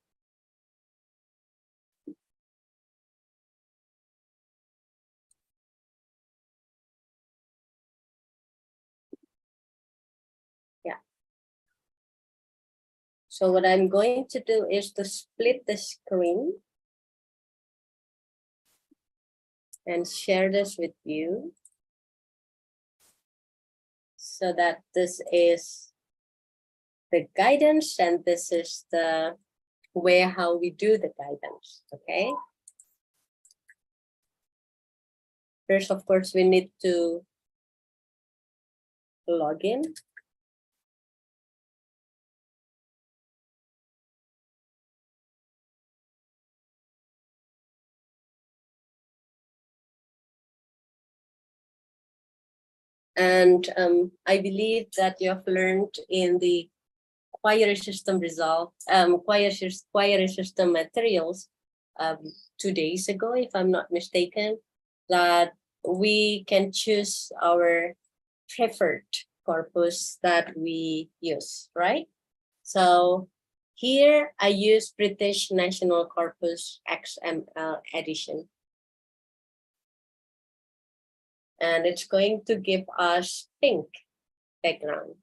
Yeah. So what I'm going to do is to split the screen and share this with you so that this is the guidance and this is the way how we do the guidance, okay? First, of course, we need to log in. And I believe that you have learned in the query system query system materials 2 days ago, if I'm not mistaken, that we can choose our preferred corpus that we use, right? So here I use British National Corpus XML edition. and it's going to give us pink background.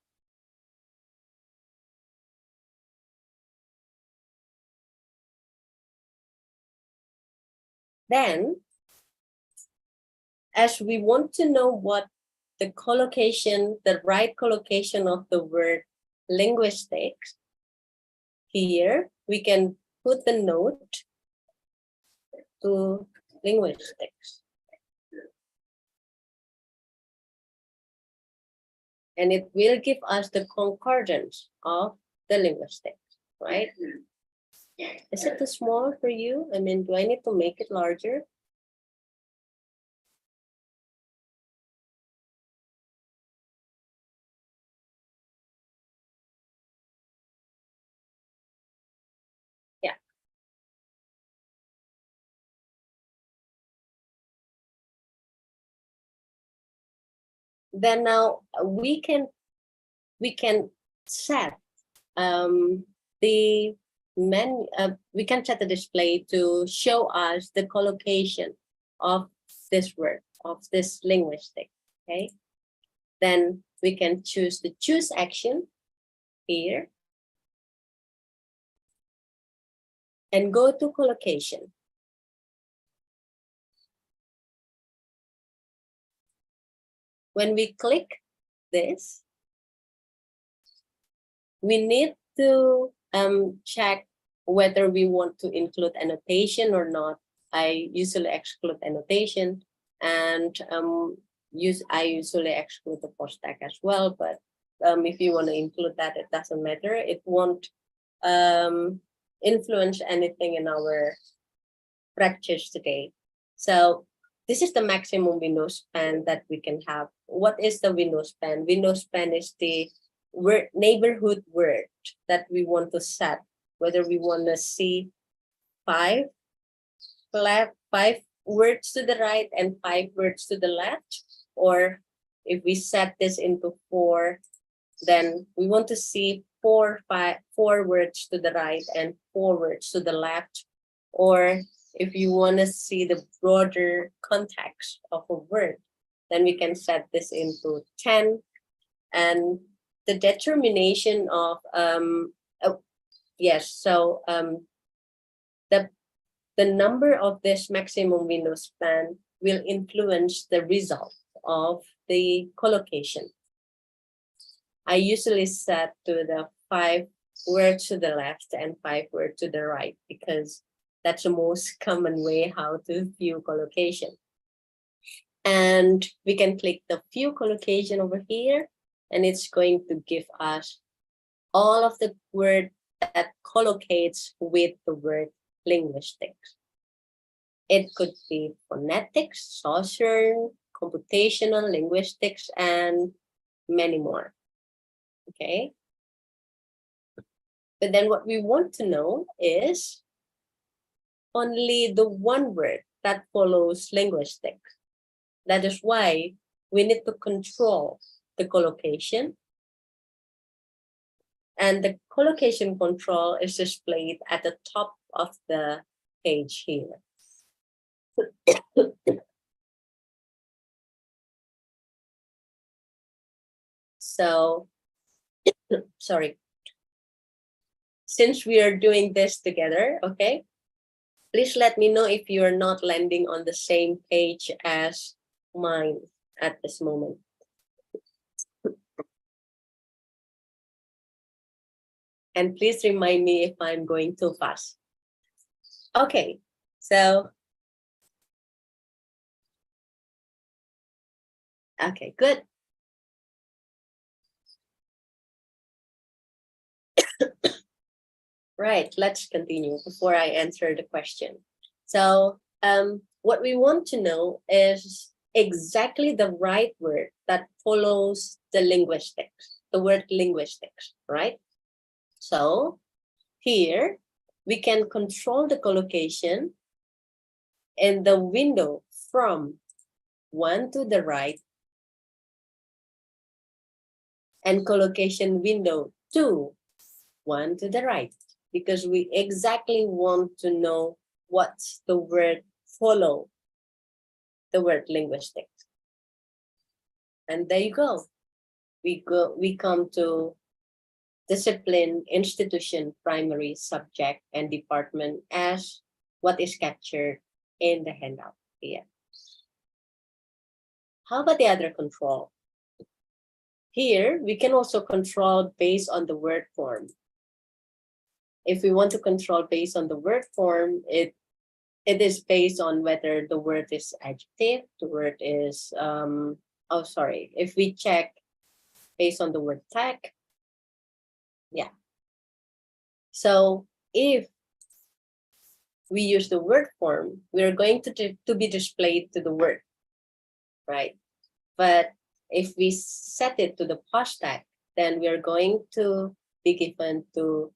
Then, as we want to know what the collocation, the right collocation of the word linguistics, here we can put the note to linguistics. And it will give us the concordance of the linguistics, right? Is it too small for you? I mean, do I need to make it larger? Yeah. Then now we can set the we can set the display to show us the collocation of this word, of this linguistic, okay? Then we can choose the choose action here and go to collocation. When we click this, we need to check whether we want to include annotation or not. I usually exclude annotation, and I usually exclude the post tag as well. But if you want to include that, it doesn't matter. It won't influence anything in our practice today. So this is the maximum window span that we can have. What is the window span? Window span is the neighborhood word that we want to set, whether we want to see five words to the right and 5 words to the left, or if we set this into 4, then we want to see 4 words to the right and 4 words to the left. Or if you want to see the broader context of a word, then we can set this into 10. And the determination of the number of this maximum window span will influence the result of the collocation. I usually set to the 5 words to the left and 5 words to the right, because that's the most common way how to view collocation. And we can click the view collocation over here, and it's going to give us all of the word that collocates with the word linguistics. It could be phonetics, social, computational, linguistics, and many more. Okay. But then what we want to know is only the one word that follows linguistics. That is why we need to control the collocation. And the collocation control is displayed at the top of the page here. So, sorry. Since we are doing this together, okay, please let me know if you are not landing on the same page as mine at this moment. And please remind me if I'm going too fast. Okay, so. Okay, good. Right, let's continue before I answer the question. So what we want to know is exactly the right word that follows the linguistics, the word linguistics, right? So here we can control the collocation in the window from 1 to the right and collocation window 2, 1 to the right, because we exactly want to know what the word follow the word linguistics. And there you go. We come to discipline, institution, primary, subject, and department as what is captured in the handout here. How about the other control? Here, we can also control based on the word form. If we want to control based on the word form, it is based on whether the word is adjective, the word is, if we check based on the word tag, yeah. So if we use the word form, we're going to be displayed to the word, right? But if we set it to the post tag, then we're going to be given to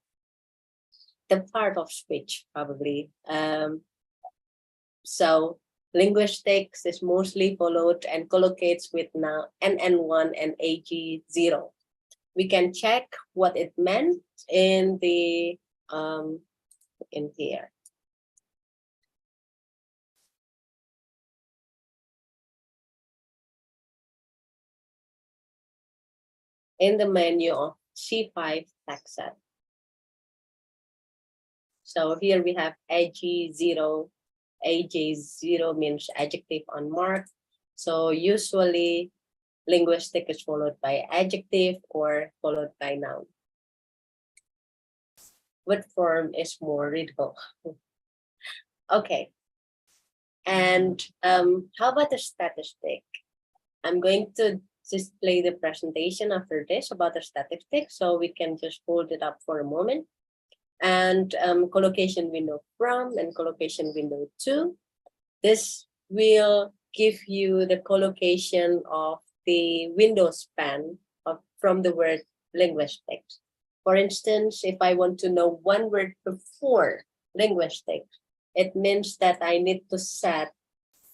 the part of speech, probably. So linguistics is mostly followed and collocates with now NN1 and AG0. We can check what it meant in the in here. In the menu of C5 text set. So here we have AG0. AJ0 means adjective unmarked. So usually linguistic is followed by adjective or followed by noun. What form is more readable? Okay. And how about the statistic? I'm going to display the presentation after this about the statistic, so we can just hold it up for a moment. And collocation window from and collocation window to. This will give you the collocation of the window span from the word linguistics. For instance, if I want to know one word before linguistics, it means that I need to set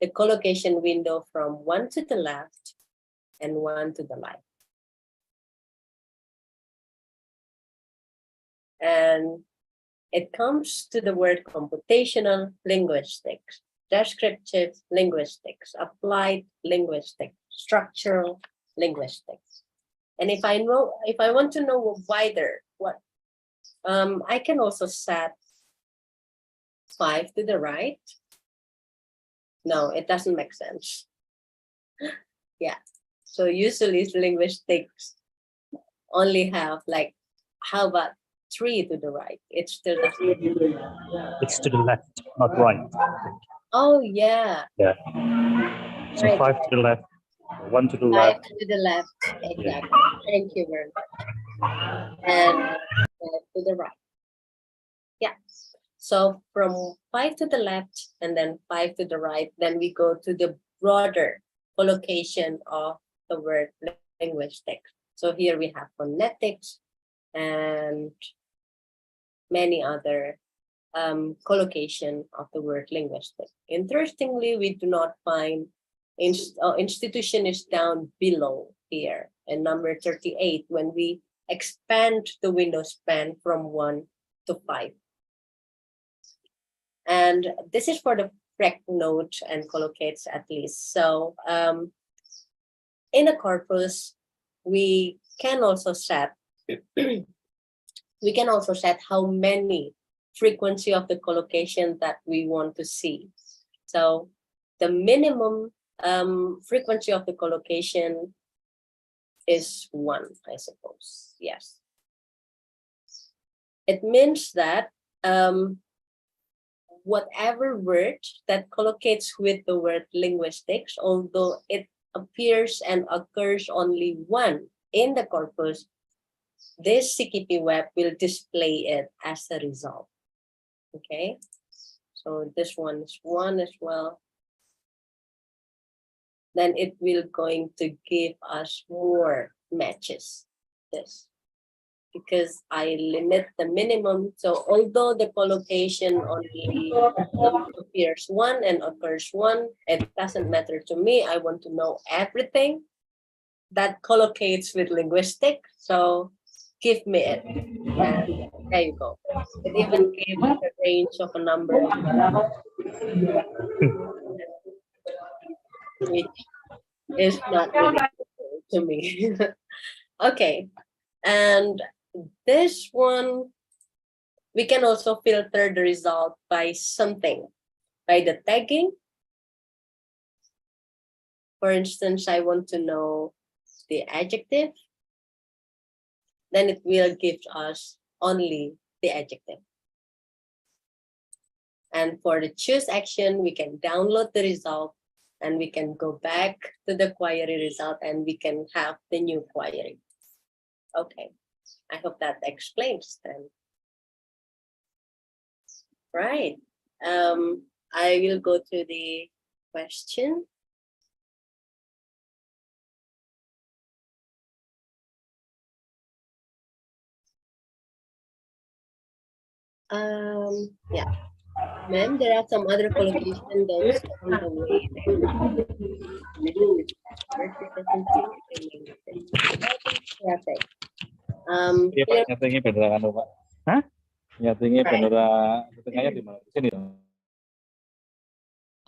the collocation window from 1 to the left and 1 to the right. And it comes to the word computational linguistics, descriptive linguistics, applied linguistics, structural linguistics. And if I want to know wider, what I can also set 5 to the right. No, it doesn't make sense. Yeah. So usually linguistics only have like, how about 3 to the right? It still doesn't. It's to the left, not right. Oh yeah. Yeah. So Right. 5 to the left, 1 to the 5 left. to the left. Exactly. Yeah. Thank you very much. And 5 to the right. Yeah. So from 5 to the left and then 5 to the right, then we go to the broader collocation of the word linguistics. So here we have phonetics and many other collocation of the word linguistic. Interestingly, we do not find institution is down below here in number 38 when we expand the window span from 1 to 5. And this is for the correct note and collocates at least. So in a corpus, we can also set how many frequency of the collocation that we want to see. So the minimum frequency of the collocation is 1, I suppose. Yes. It means that whatever word that collocates with the word linguistics, although it appears and occurs only 1 in the corpus, this CKP web will display it as a result. Okay, so this one is 1 as well. Then it will going to give us more matches. This, because I limit the minimum. So although the collocation only appears 1 and occurs 1, it doesn't matter to me. I want to know everything that collocates with linguistic. So give me it. And there you go. It even gives a range of a number, which is not really good. to me. Okay, and this one, we can also filter the result by something, by the tagging. For instance, I want to know the adjective, then it will give us only the adjective. And for the choose action, we can download the result and we can go back to the query result and we can have the new query. Okay, I hope that explains then. Right. I will go to the question. Yeah, ma'am, there are some other collocation those on the way there. Perfect. Iya Pak, Here, nyetingnya bendera kan Pak? Hah? Nyetingnya Right. bendera di tengahnya di mana? Di sini.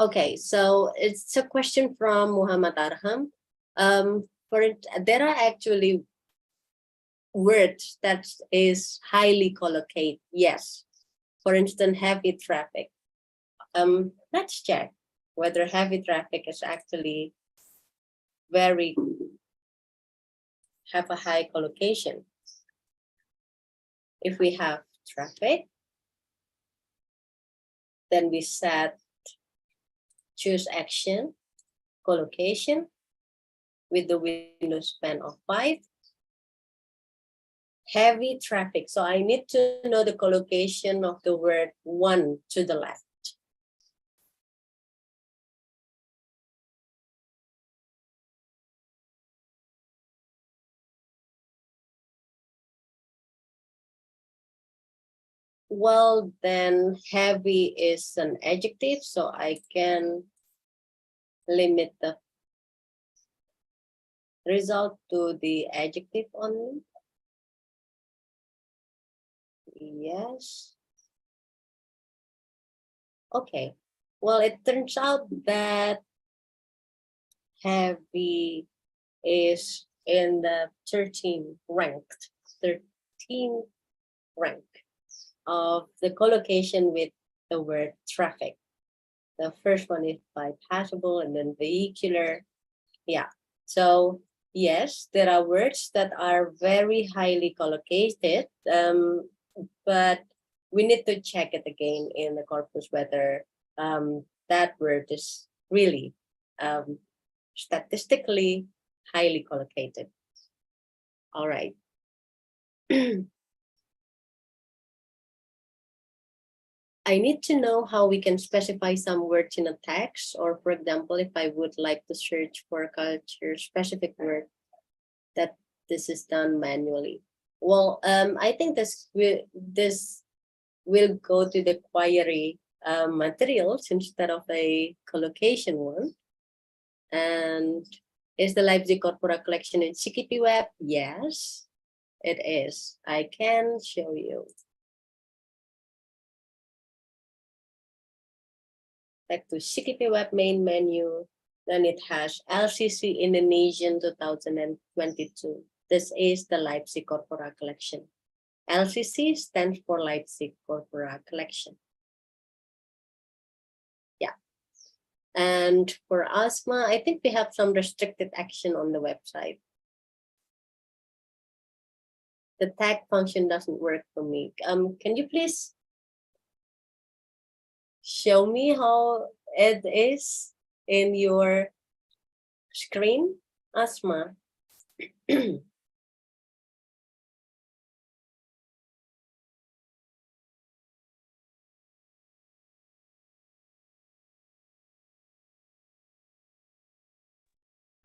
okay, so it's a question from Muhammad Arham. There are actually words that is highly collocate. Yes. For instance, heavy traffic. Let's check whether heavy traffic is actually have a high collocation. If we have traffic, then we set choose action, collocation with the window span of 5. Heavy traffic. So I need to know the collocation of the word 1 to the left. Well, then heavy is an adjective, so I can limit the result to the adjective only. Yes. Okay. Well, it turns out that heavy is in the 13th ranked rank of the collocation with the word traffic. The first one is bypassable and then vehicular. Yeah. So yes, there are words that are very highly collocated, but we need to check it again in the corpus whether that word is really statistically highly collocated. All right. I need to know how we can specify some words in a text, or for example, if I would like to search for a culture specific word, that this is done manually. Well, I think this will go to the query materials instead of a collocation one. And is the Leipzig Corpora collection in CKP Web? Yes, it is. I can show you. Back to CKP Web main menu, then it has LCC Indonesian 2022. This is the Leipzig Corpora collection. LCC stands for Leipzig Corpora collection. Yeah. And for asthma, I think we have some restricted action on the website. The tag function doesn't work for me. Can you please show me how it is in your screen, Asma?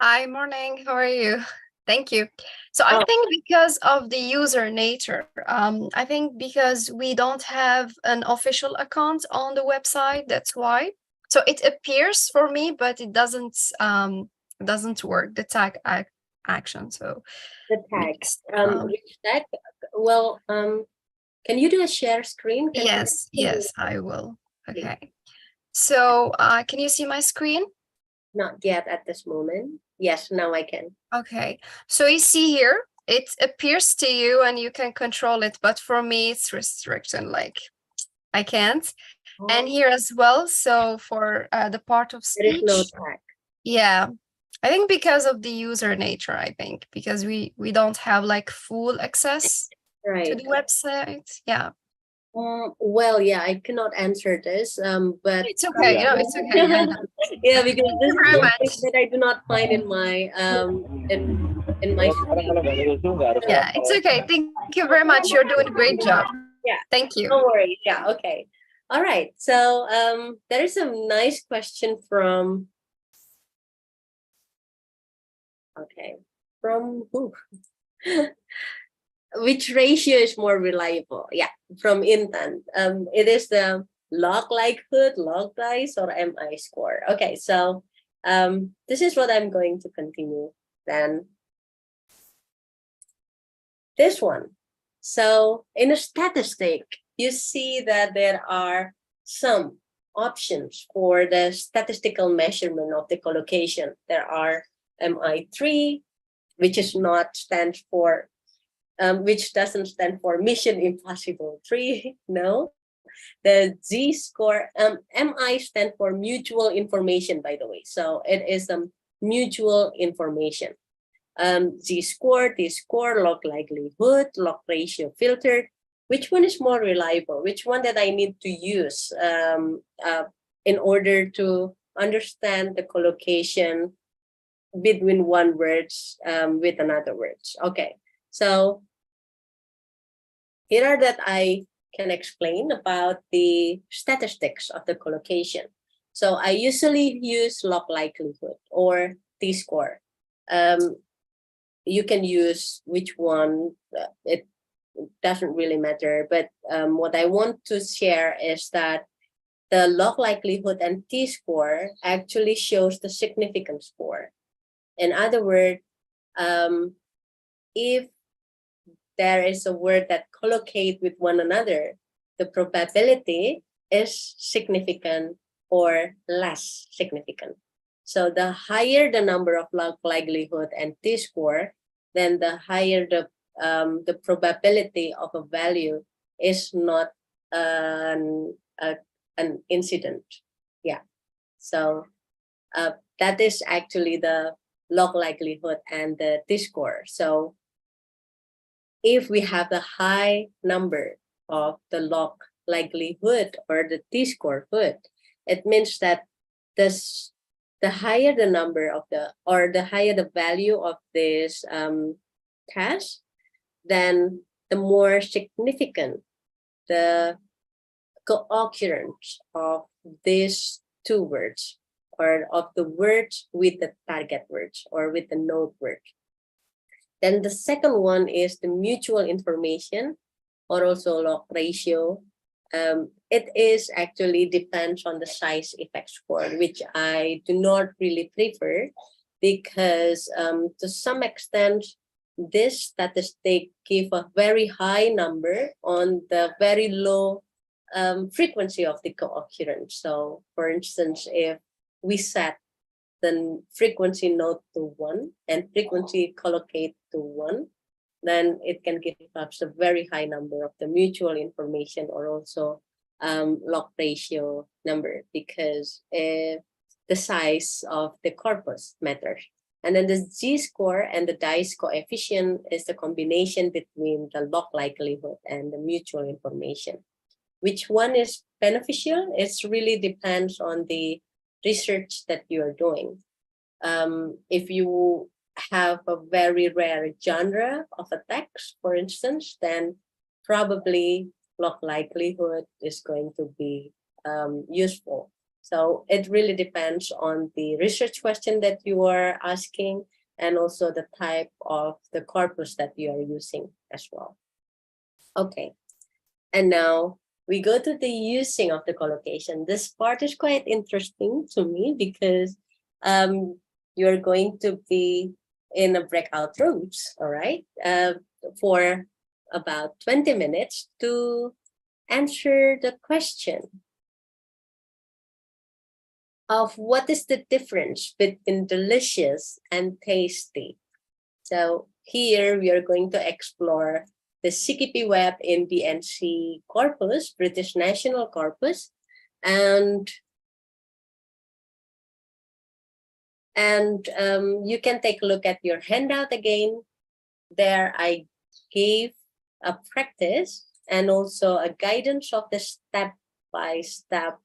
Hi, morning. How are you? Thank you. So I Oh. think because of the user nature, I think because we don't have an official account on the website, that's why. So it appears for me, but it doesn't work, the tag action. So The tag. next, Which tag? Well, can you do a share screen? Can yes, I will. Okay. So can you see my screen? Not yet at this moment. Yes, now I can. Okay, so you see here, it appears to you and you can control it, but for me it's restricted, like I can't. And here as well, so for the part of There is no speech, tag. yeah, I think because of the user nature, I think, because we don't have like full access to Right. the website. Yeah, Well, yeah, I cannot answer this, but it's okay. You know, it's okay. yeah, because this is Very something much. that I do not find in my in my Kalau sekarang kalau nggak ada Zoom nggak harus Yeah, it's okay. Thank you very much. You're doing a great job. Yeah. Thank you. No worries. Yeah, okay. All right. So there is a nice question from from who? Which ratio is more reliable? Yeah, from Intan. It is the log likelihood, log dice, or MI score. Okay, so this is what I'm going to continue then. This one. So in a statistic, you see that there are some options for the statistical measurement of the collocation. There are MI3, which is not stands for which doesn't stand for Mission Impossible 3. No, the Z score, MI stand for mutual information, by the way. So it is mutual information. Z score, T score, log likelihood, log ratio filtered. Which one is more reliable? Which one that I need to use in order to understand the collocation between one words with another words? Okay, so here are that I can explain about the statistics of the collocation. So I usually use log likelihood or T-score. You can use which one, it doesn't really matter. But what I want to share is that the log likelihood and T-score actually shows the significance score. In other words, if there is a word that collocate with one another, the probability is significant or less significant. So the higher the number of log likelihood and T-score, then the higher the probability of a value is not an incident. Yeah. So that is actually the log likelihood and the T-score. So if we have the high number of the log likelihood or the T-score hood, it means that the higher the number of the higher the value of this task, then the more significant the co-occurrence of these two words or of the words with the target words or with the node word. Then the second one is the mutual information or also log ratio. It is actually depends on the size effect score, which I do not really prefer because to some extent, this statistic give a very high number on the very low frequency of the co-occurrence. So for instance, if we set the frequency node to 1 and frequency collocate to 1, then it can give us a very high number of the mutual information or also log ratio number because the size of the corpus matters. And then the Z-score and the dice coefficient is the combination between the log likelihood and the mutual information. Which one is beneficial? It really depends on the research that you are doing. If you have a very rare genre of a text, for instance, then probably log likelihood is going to be useful. So it really depends on the research question that you are asking and also the type of the corpus that you are using as well. Okay, and now we go to the using of the collocation. This part is quite interesting to me because you're going to be in a breakout rooms, all right, for about 20 minutes to answer the question. of what is the difference between delicious and tasty. So here we are going to explore the CKP web in BNC Corpus, British National Corpus, and you can take a look at your handout again. There I gave a practice and also a guidance of the step-by-step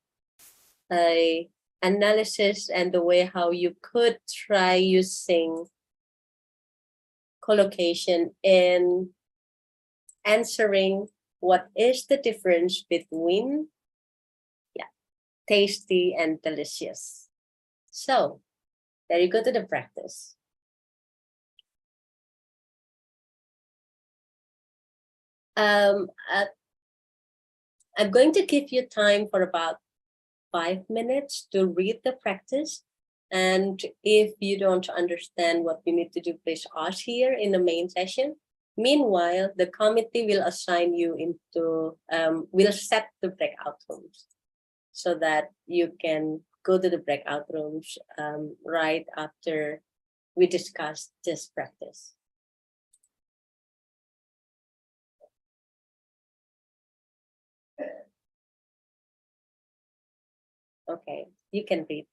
analysis and the way how you could try using collocation in answering what is the difference between tasty and delicious. So there you go to the practice. I'm going to give you time for about 5 minutes to read the practice. And if you don't understand what you need to do, please ask here in the main session. Meanwhile, the committee will assign you into, will set the breakout rooms so that you can go to the breakout rooms right after we discuss this practice. Okay, you can read.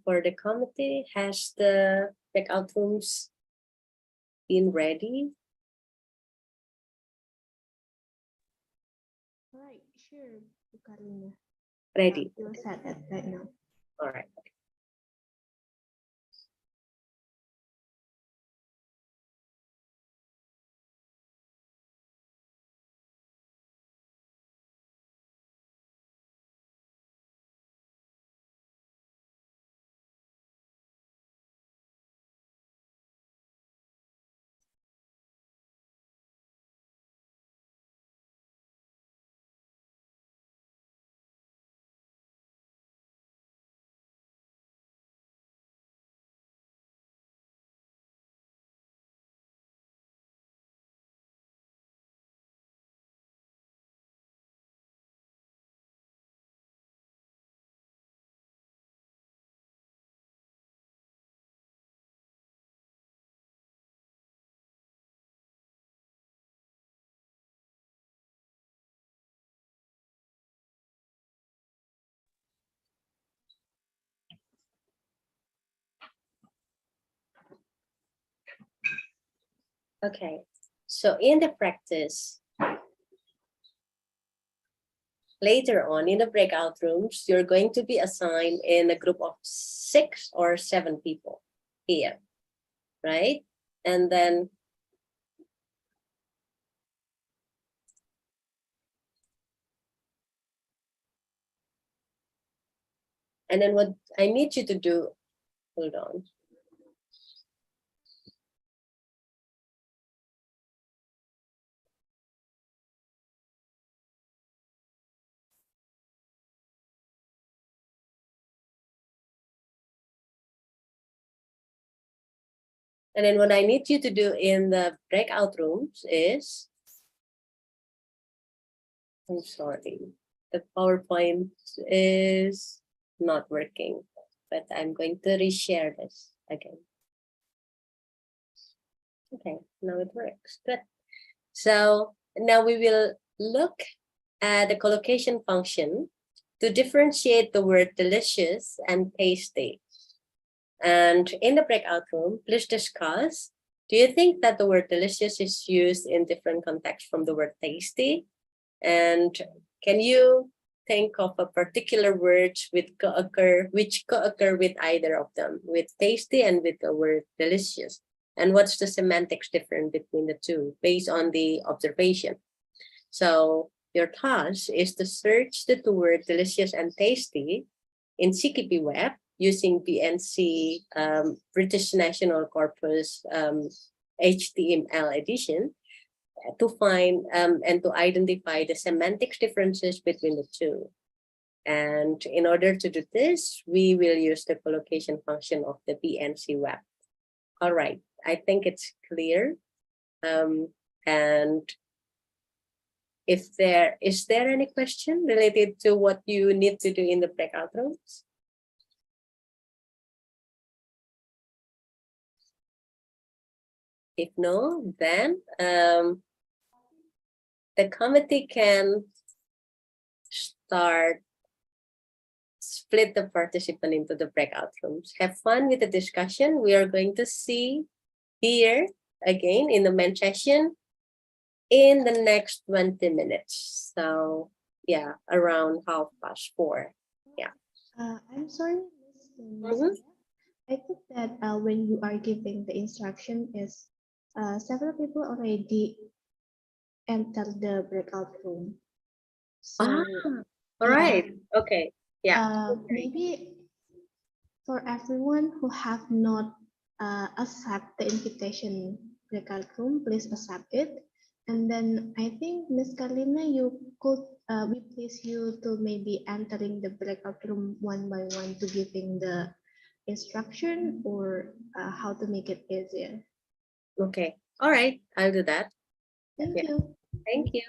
For the committee, has the breakout rooms been ready? All right, sure, Karina. Ready. We'll set that right now. All right. Okay, so in the practice, later on in the breakout rooms, you're going to be assigned in a group of 6 or 7 people here, right? And then what I need you to do, hold on. And then what I need you to do in the breakout rooms is, I'm sorry, the PowerPoint is not working, but I'm going to reshare this again. Okay, now it works, good. So now we will look at the collocation function to differentiate the word delicious and tasty. And in the breakout room, please discuss, do you think that the word delicious is used in different contexts from the word tasty? And can you think of a particular words which co-occur with either of them, with tasty and with the word delicious? And what's the semantics difference between the two based on the observation? So your task is to search the two words delicious and tasty in CKP web using BNC British National Corpus HTML edition to find and to identify the semantics differences between the two. And in order to do this, we will use the collocation function of the BNC web. All right, I think it's clear. And If there is there any question related to what you need to do in the breakout rooms? If no, then the committee can start split the participant into the breakout rooms. Have fun with the discussion. We are going to see here again in the main session in the next 20 minutes. So yeah, around 4:30. Yeah. I'm sorry, Miss. Mhm. I think that when you are giving the instruction is several people already enter the breakout room. So All right. Okay. Yeah. maybe for everyone who have not accept the invitation breakout room, please accept it. And then I think Miss Carlina, you could we place you to maybe entering the breakout room one by one to giving the instruction or how to make it easier. Okay. All right. I'll do that. Thank Yeah. you. Thank you.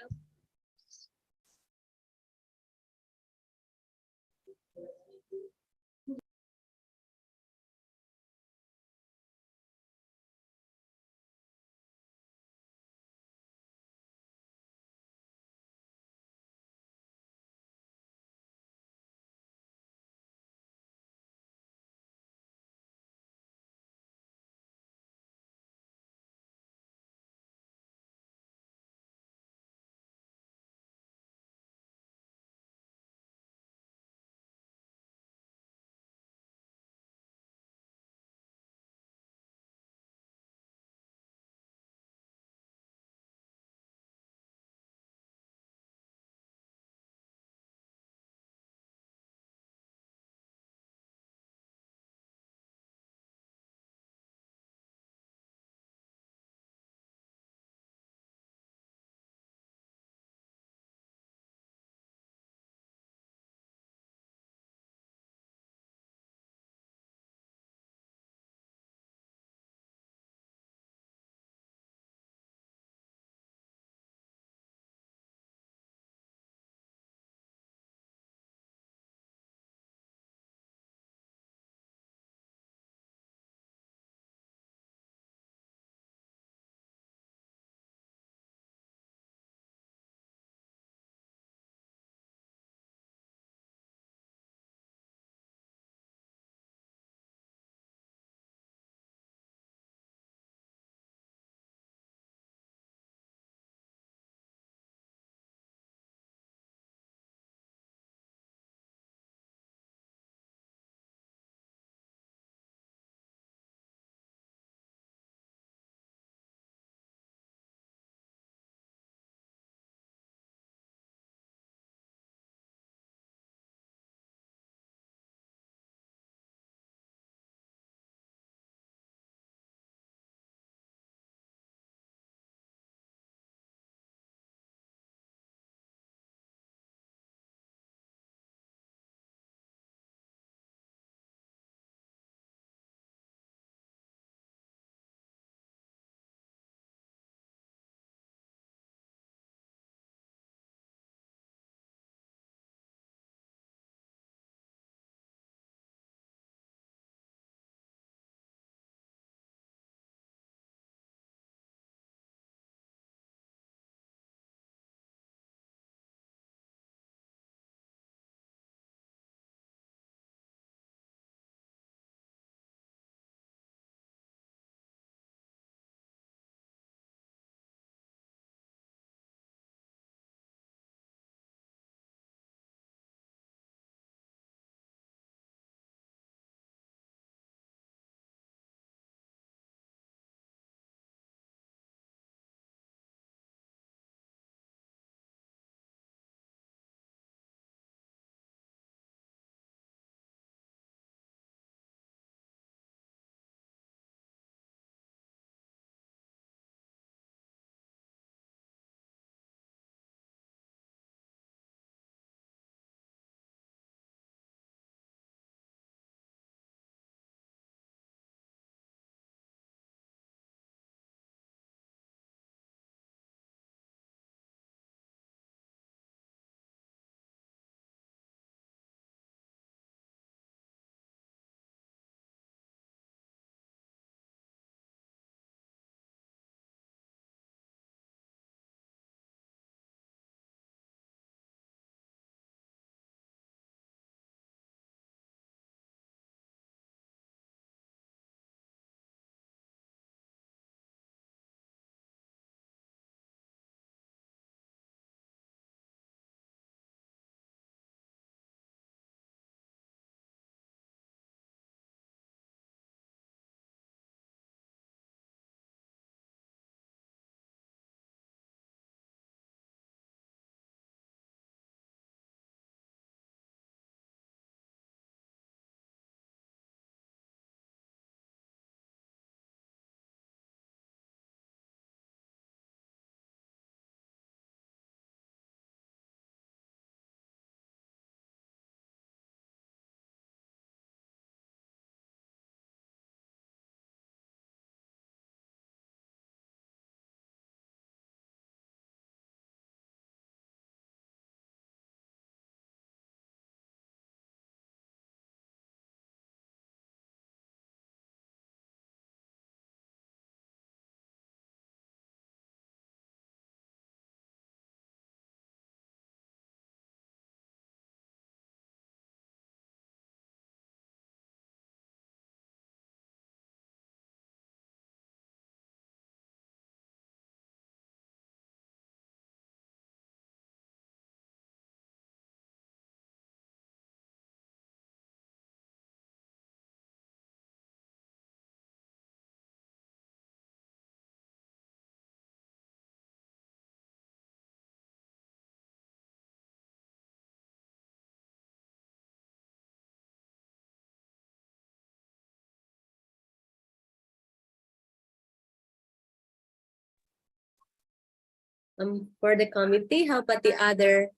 For the committee, how about the other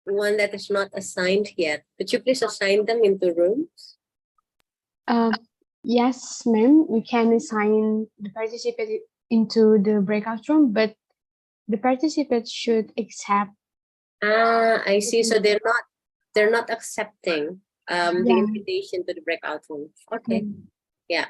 one that is not assigned yet? Could you please assign them into rooms? Yes, ma'am. We can assign the participant into the breakout room, but the participants should accept. I see. So they're not accepting the Yeah. invitation to the breakout room. Okay. Yeah.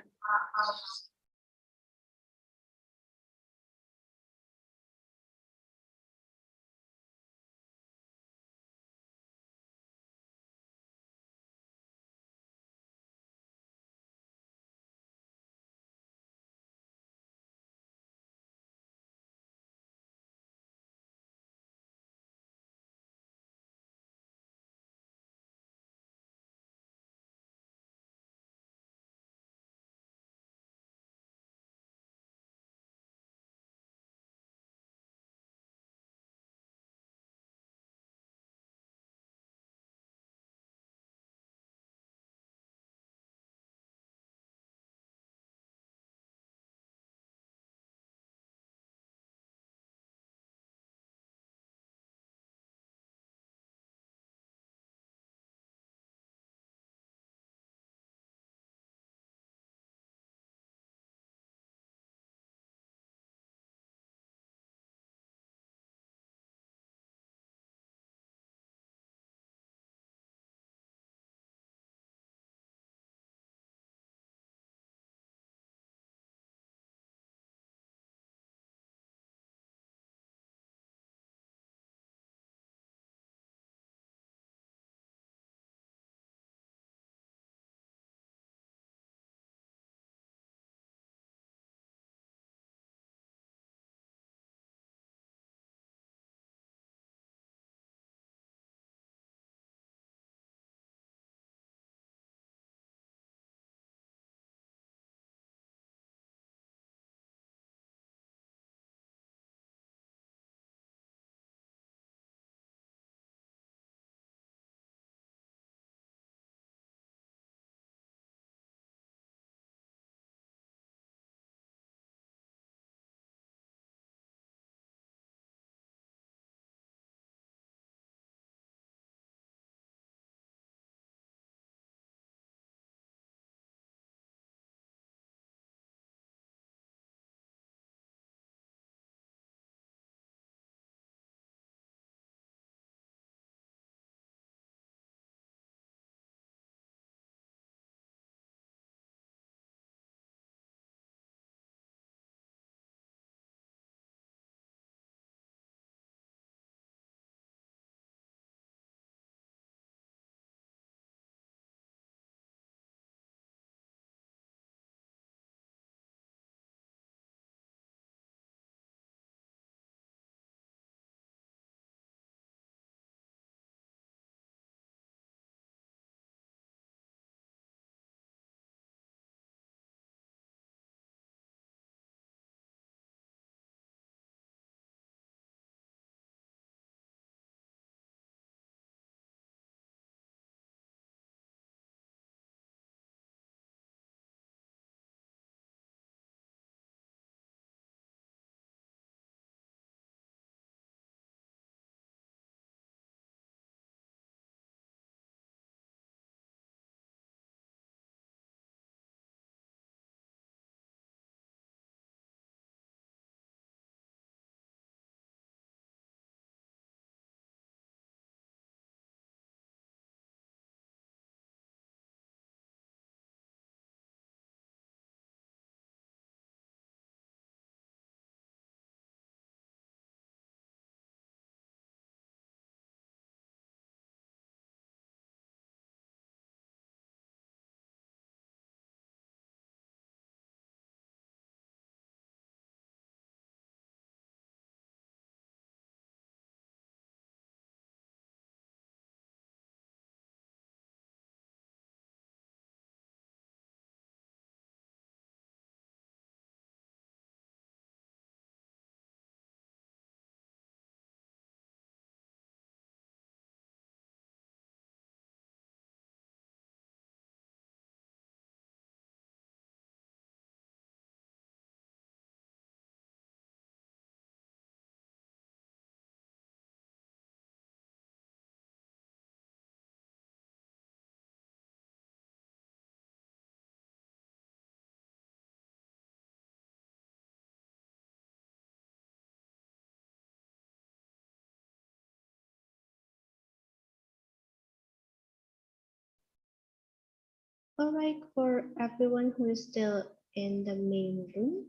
All right, for everyone who is still in the main room,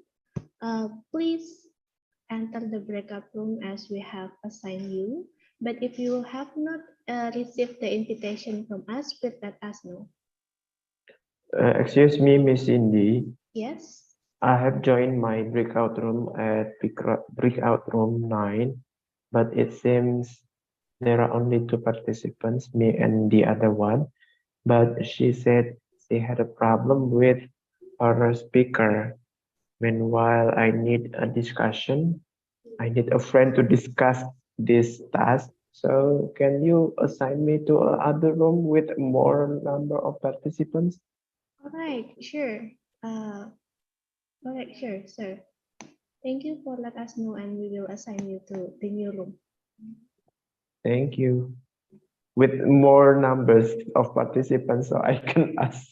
please enter the breakout room as we have assigned you. But if you have not received the invitation from us, please let us know. Excuse me, Miss Cindy. Yes. I have joined my breakout room at breakout room 9, but it seems there are only 2 participants, me and the other one. But she said she had a problem with her speaker. Meanwhile, I need a discussion. I need a friend to discuss this task. So can you assign me to another room with more number of participants? All right, sure. All right, sure, sir. Thank you for let us know, and we will assign you to the new room. Thank you. With more numbers of participants, so I can ask.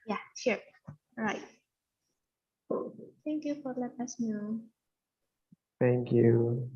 Yeah, sure. All right. Thank you for let us know. Thank you.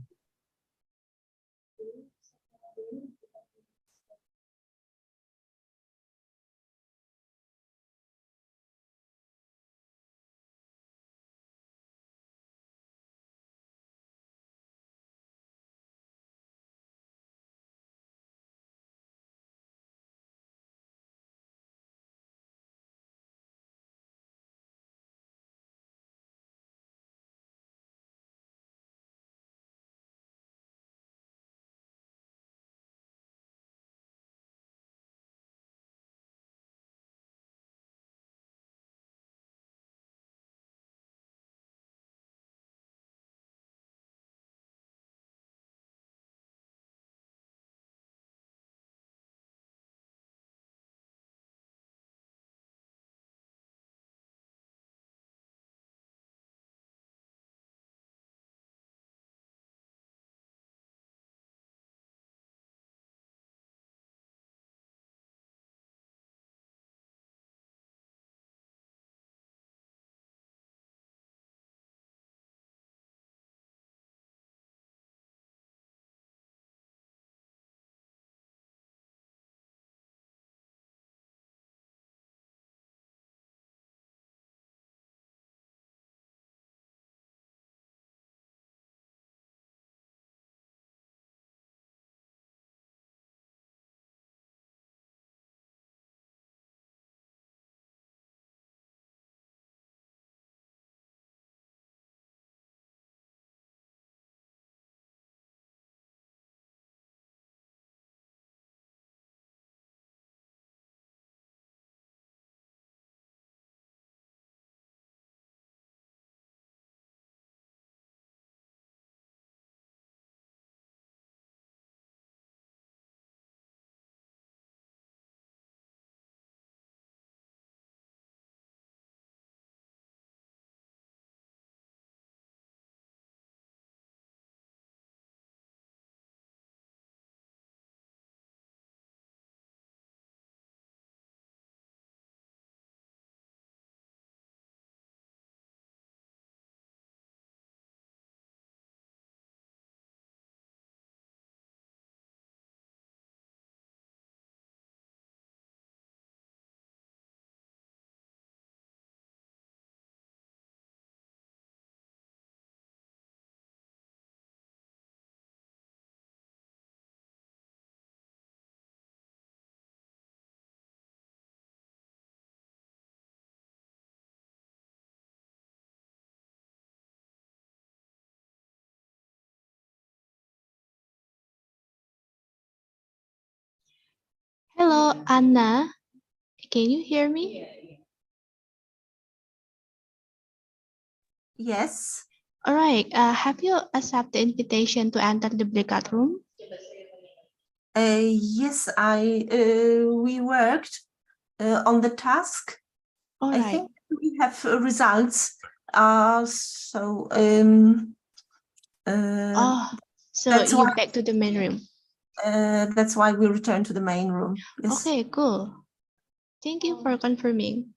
Hello, Anna. Can you hear me? Yes. All right. Have you accepted the invitation to enter the breakout room? Yes, we worked on the task. All I right. think we have results. So Oh, so that's you why back to the main room. that's why we return to the main room. Yes. Okay, cool. Thank you for confirming.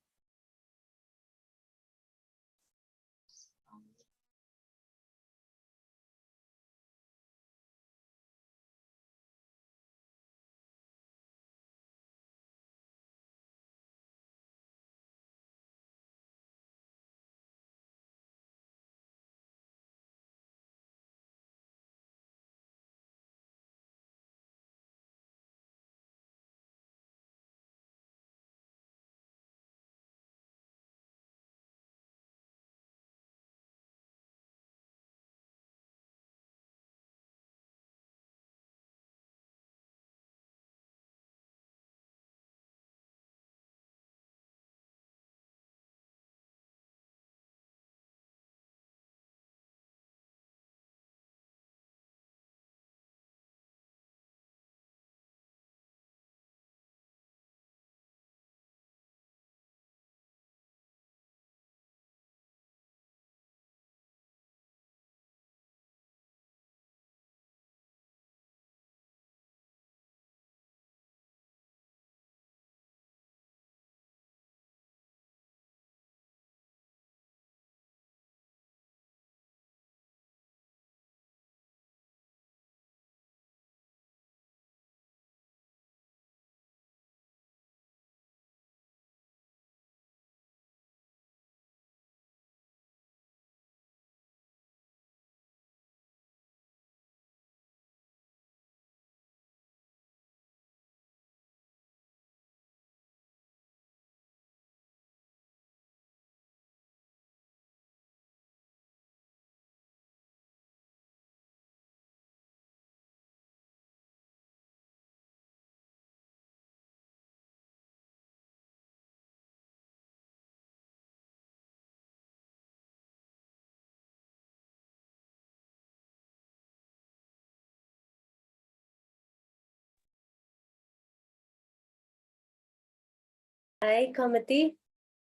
Hi, committee.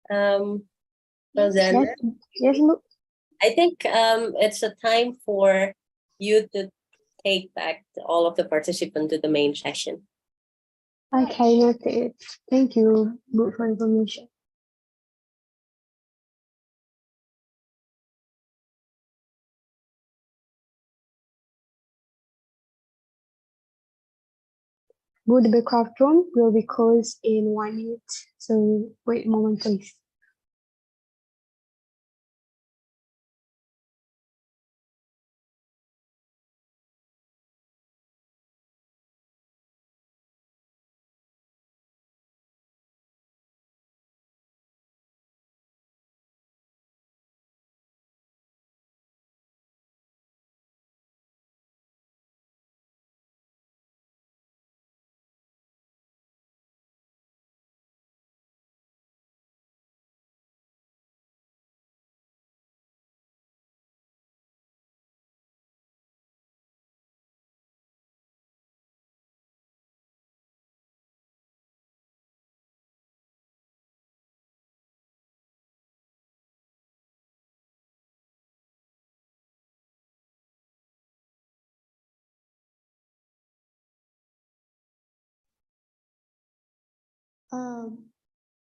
Rosanna, Yes, yes, Bu. I think it's a time for you to take back all of the participants to the main session. Okay, noted. Thank you, Bu, for information. Bu, the backcraft room will be closed in 1 minute. So wait a moment, please.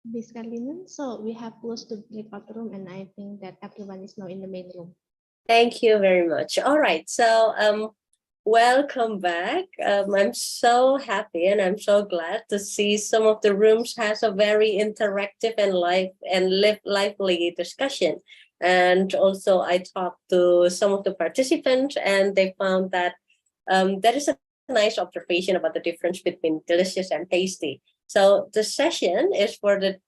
Miss Carlina, so we have closed the breakout room, and I think that everyone is now in the main room. Thank you very much. All right, so welcome back. I'm so happy and I'm so glad to see some of the rooms has a very interactive and lively discussion. And also I talked to some of the participants and they found that there is a nice observation about the difference between delicious and tasty. So the session is for the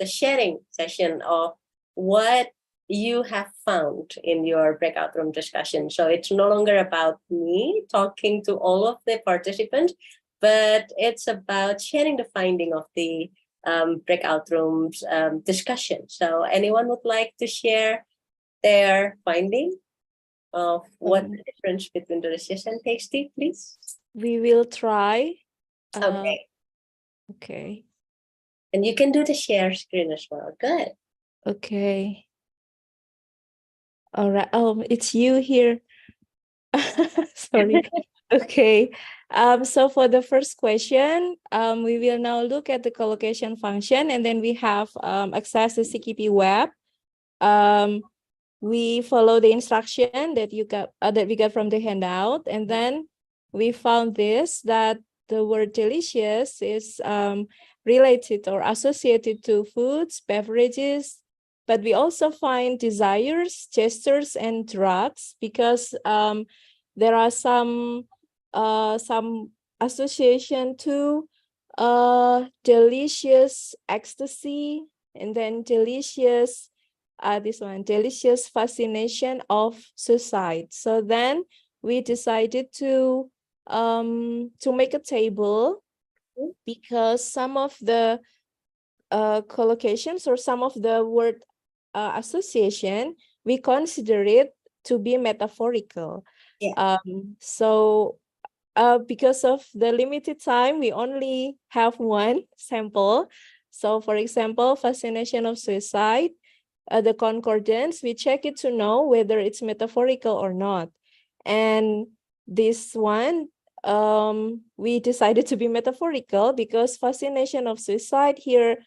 sharing session of what you have found in your breakout room discussion. So it's no longer about me talking to all of the participants, but it's about sharing the finding of the breakout rooms discussion. So anyone would like to share their finding of what the difference between delicious and tasty, please? We will try. Okay. Okay. And you can do the share screen as well. Good. Okay. All right. It's you here. Sorry. Okay. So for the first question, we will now look at the collocation function, and then we have access to CKP web. We follow the instruction that we got from the handout, and then we found this, that the word delicious is related or associated to foods, beverages, but we also find desires, gestures, and drugs, because there are some association to delicious ecstasy, and then delicious delicious fascination of suicide. So then we decided to make a table, because some of the collocations or some of the word association, we consider it to be metaphorical. Yeah. So because of the limited time, we only have one sample. So for example, fascination of suicide, the concordance, we check it to know whether it's metaphorical or not. And this one, we decided to be metaphorical, because fascination of suicide here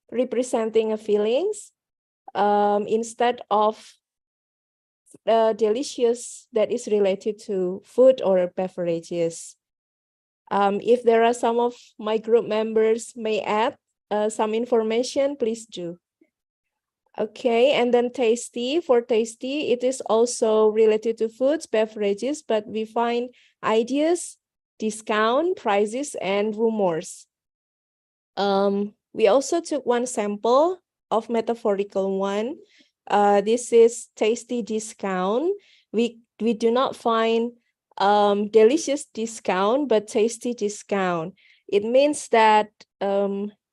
representing a feelings instead of delicious that is related to food or beverages. If there are some of my group members may add some information, please do. Okay, and then tasty, for tasty, it is also related to foods, beverages, but we find ideas, discount, prices, and rumors. We also took one sample of metaphorical one. This is tasty discount. We do not find delicious discount, but tasty discount. It means that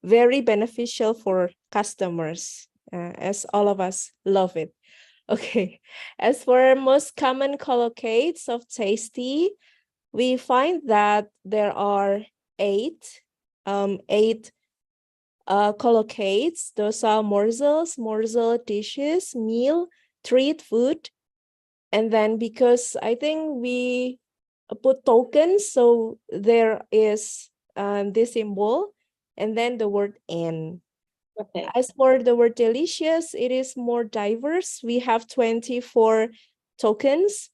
very beneficial for customers, as all of us love it. Okay, as for most common collocates of tasty, we find that there are 8. 8 collocates. Those are morsels, morsel, dishes, meal, treat, food. And then because I think we put tokens, so there is this symbol and then the word "and." Okay. As for the word delicious, it is more diverse. We have 24 tokens,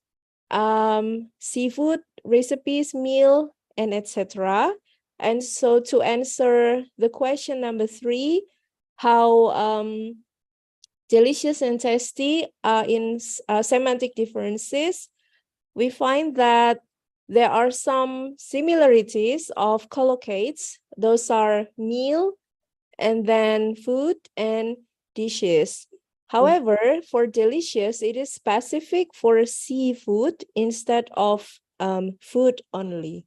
seafood, recipes, meal, and etc. And so to answer the question number 3, how delicious and tasty are in semantic differences, we find that there are some similarities of collocates. Those are meal, and then food and dishes. However, for delicious, it is specific for seafood instead of food only.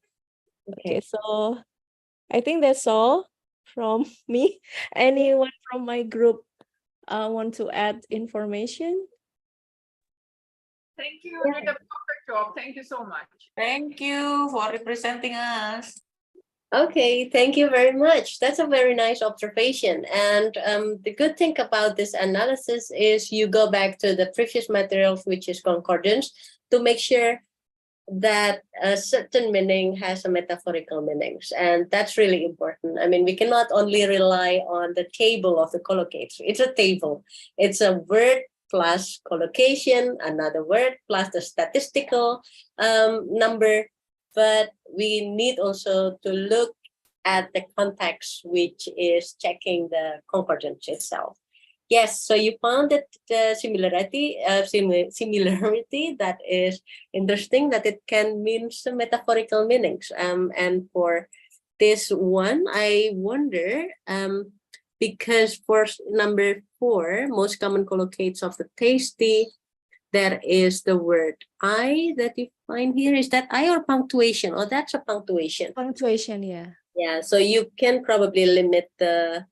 Okay, so I think that's all from me. Anyone from my group want to add information? Thank you. You did a perfect job. Thank you so much. Thank you for representing us. Okay, thank you very much. That's a very nice observation. And the good thing about this analysis is you go back to the previous materials, which is concordance, to make sure that a certain meaning has a metaphorical meanings. And that's really important. I mean, we cannot only rely on the table of the collocates. It's a table. It's a word plus collocation, another word plus the statistical number. But we need also to look at the context, which is checking the concordance itself. Yes, so you found that the similarity that is interesting, that it can mean some metaphorical meanings. And for this one, I wonder, because for number 4, most common collocates of the tasty, there is the word I that you find here. Is that I or punctuation? Oh, that's a punctuation. Punctuation, yeah. Yeah, so you can probably limit the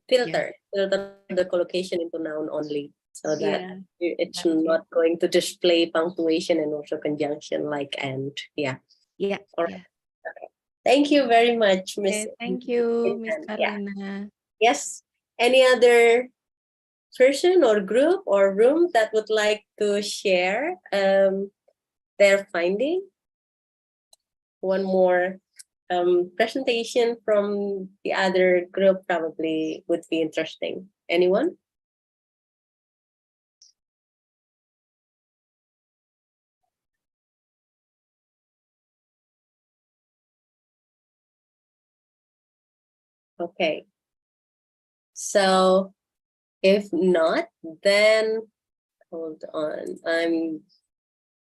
filter the collocation into noun only, so that it's not going to display punctuation and also conjunction like and. Yeah. Yeah. All right. Okay. Thank you very much, Miss. Okay, thank you, Miss Yeah. Karina. Yes. Any other person or group or room that would like to share their finding? One more presentation from the other group probably would be interesting. Anyone? Okay. So if not, then hold on. I'm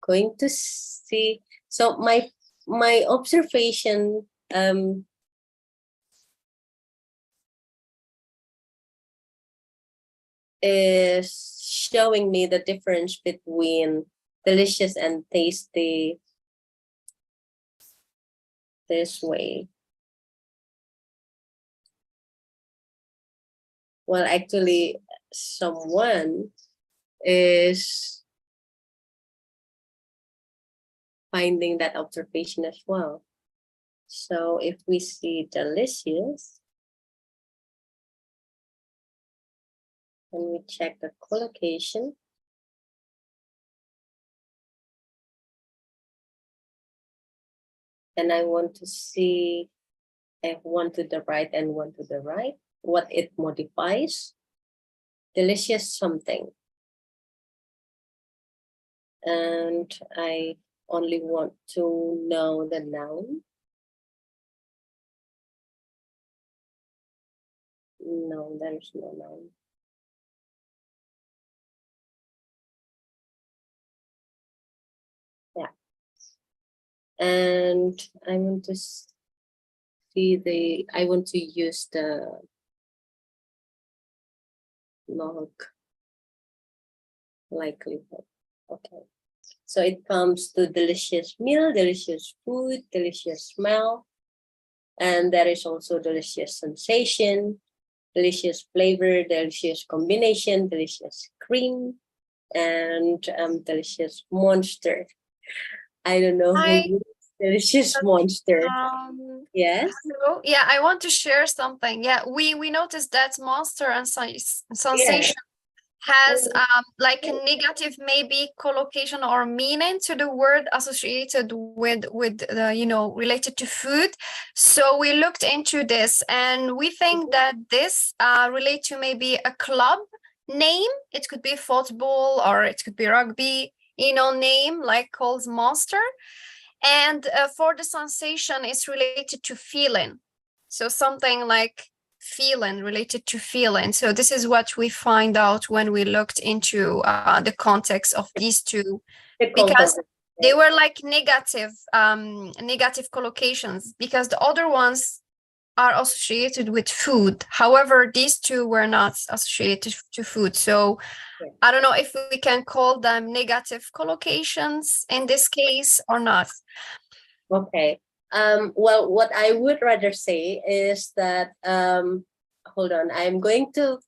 going to see. So my observation is showing me the difference between delicious and tasty this way. Well, actually, someone is finding that observation as well. So if we see delicious, and we check the collocation, and I want to see if one to the right and one to the right, what it modifies. Delicious something. And I only want to know the noun. No, there is no noun. Yeah. And I want to see I want to use the log likelihood. Okay. So it comes to delicious meal, delicious food, delicious smell. And there is also delicious sensation, delicious flavor, delicious combination, delicious cream, and delicious monster. I don't know who. delicious monster. Yes. Hello. Yeah, I want to share something. Yeah, we noticed that monster and sensation has like a negative maybe collocation or meaning to the word associated with the, you know, related to food. So we looked into this and we think that this relate to maybe a club name. It could be football or it could be rugby, you know, name like called monster. And for the sensation is related to feeling. So something like feeling, related to feeling. So this is what we find out when we looked into the context of these two, because they were like negative collocations, because the other ones are associated with food. However, these two were not associated to food. So I don't know if we can call them negative collocations in this case or not. Okay. Well, what I would rather say is that, hold on, I'm going to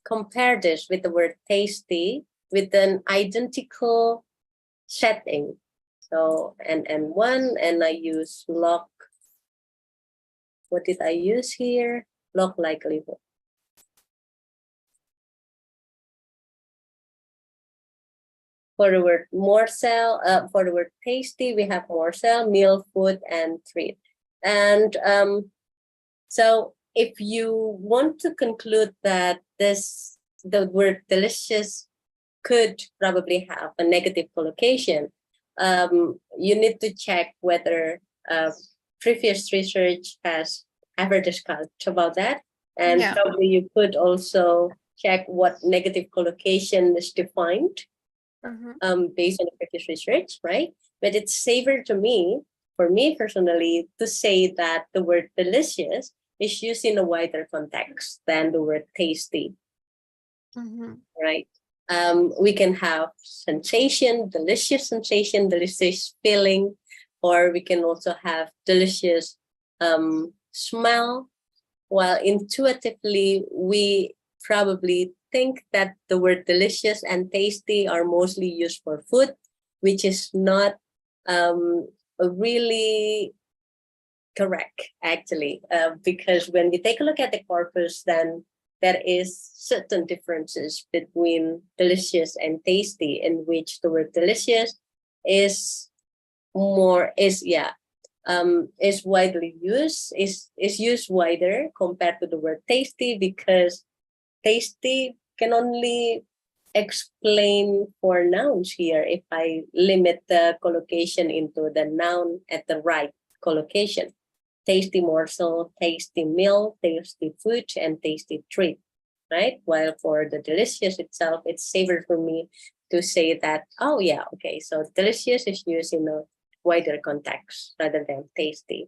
compare this with the word tasty with an identical setting. So, and one, and I use lock. What did I use here? Lock likelihood. For the word morsel, for the word tasty, we have morsel, meal, food, and treat. And so if you want to conclude that the word delicious could probably have a negative collocation, you need to check whether previous research has ever discussed about that. And probably you could also check what negative collocation is defined based on the previous research, right? But it's safer to me, for me personally, to say that the word delicious is used in a wider context than the word tasty, right? We can have sensation, delicious feeling, or we can also have delicious smell, while intuitively we probably think that the word delicious and tasty are mostly used for food, which is not really correct, actually, because when we take a look at the corpus, then there is certain differences between delicious and tasty, in which the word delicious is widely used, is used wider compared to the word tasty, because tasty can only explain for nouns here if I limit the collocation into the noun at the right collocation. Tasty morsel, tasty meal, tasty food, and tasty treat, right? While for the delicious itself, it's safer for me to say that, oh yeah, okay, so delicious is used in a wider context rather than tasty.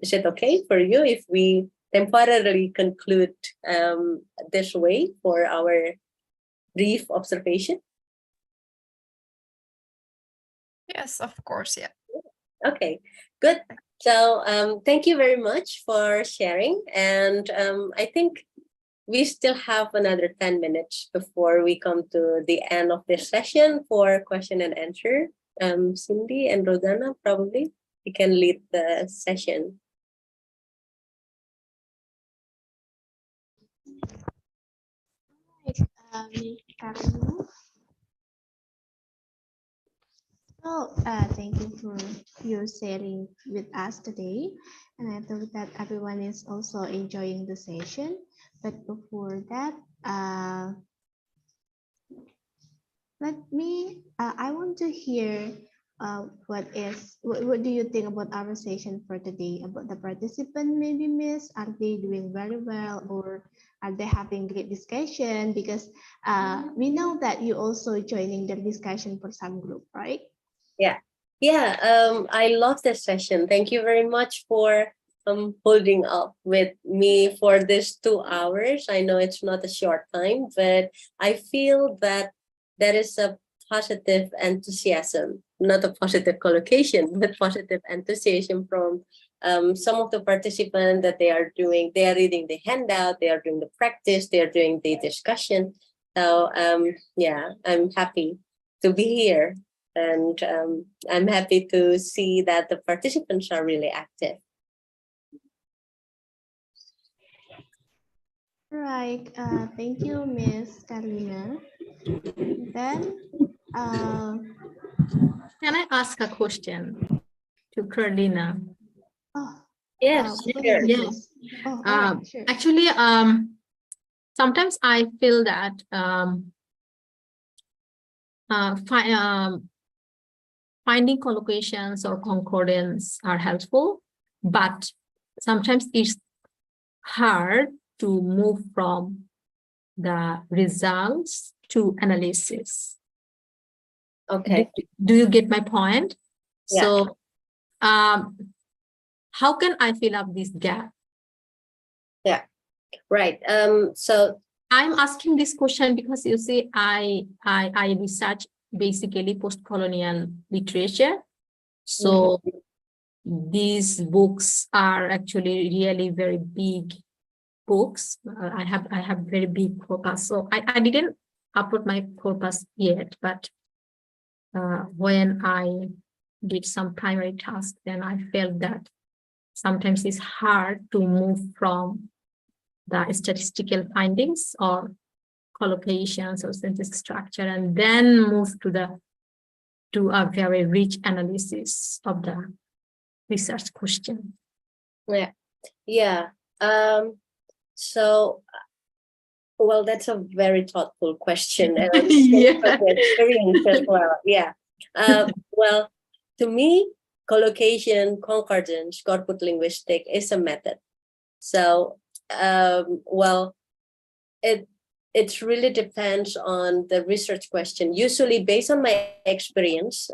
Is it okay for you if we temporarily conclude this way for our brief observation? Yes, of course, yeah. Okay, good. So thank you very much for sharing. And I think we still have another 10 minutes before we come to the end of this session for question and answer. Cindy and Rosanna, probably you can lead the session. Well, thank you for your sharing with us today. And I thought that everyone is also enjoying the session. But before that, I want to hear what do you think about our session for today, about the participant, maybe miss, are they doing very well, or are they having great discussion? Because we know that you also joining the discussion for some group, right? Yeah. I love this session. Thank you very much for holding up with me for this 2 hours. I know it's not a short time, but I feel that there is a positive enthusiasm, not a positive collocation, but positive enthusiasm from some of the participants that they are reading the handout, they are doing the practice, they are doing the discussion. So yeah, I'm happy to be here And I'm happy to see that the participants are really active. Right. Thank you, Miss Carlina. Then, can I ask a question to Carlina? Oh, yes, go sure. ahead, Yes. please. Oh, all right, sure. Actually, sometimes I feel that finding collocations or concordance are helpful, but sometimes it's hard to move from the results to analysis. Okay. Do you get my point? Yeah. So how can I fill up this gap? Yeah, right. So I'm asking this question because you see, I research basically post-colonial literature. So these books are actually really very big books. I have very big corpus. So I didn't upload my corpus yet, but when I did some primary tasks, then I felt that sometimes it's hard to move from the statistical findings or collocations or sentence structure and then move to a very rich analysis of the research question. Yeah. So, well, that's a very thoughtful question. And Yeah. experience as well. Yeah. Well, to me, collocation, concordance, corpus linguistic is a method. So, well, it really depends on the research question. Usually, based on my experience,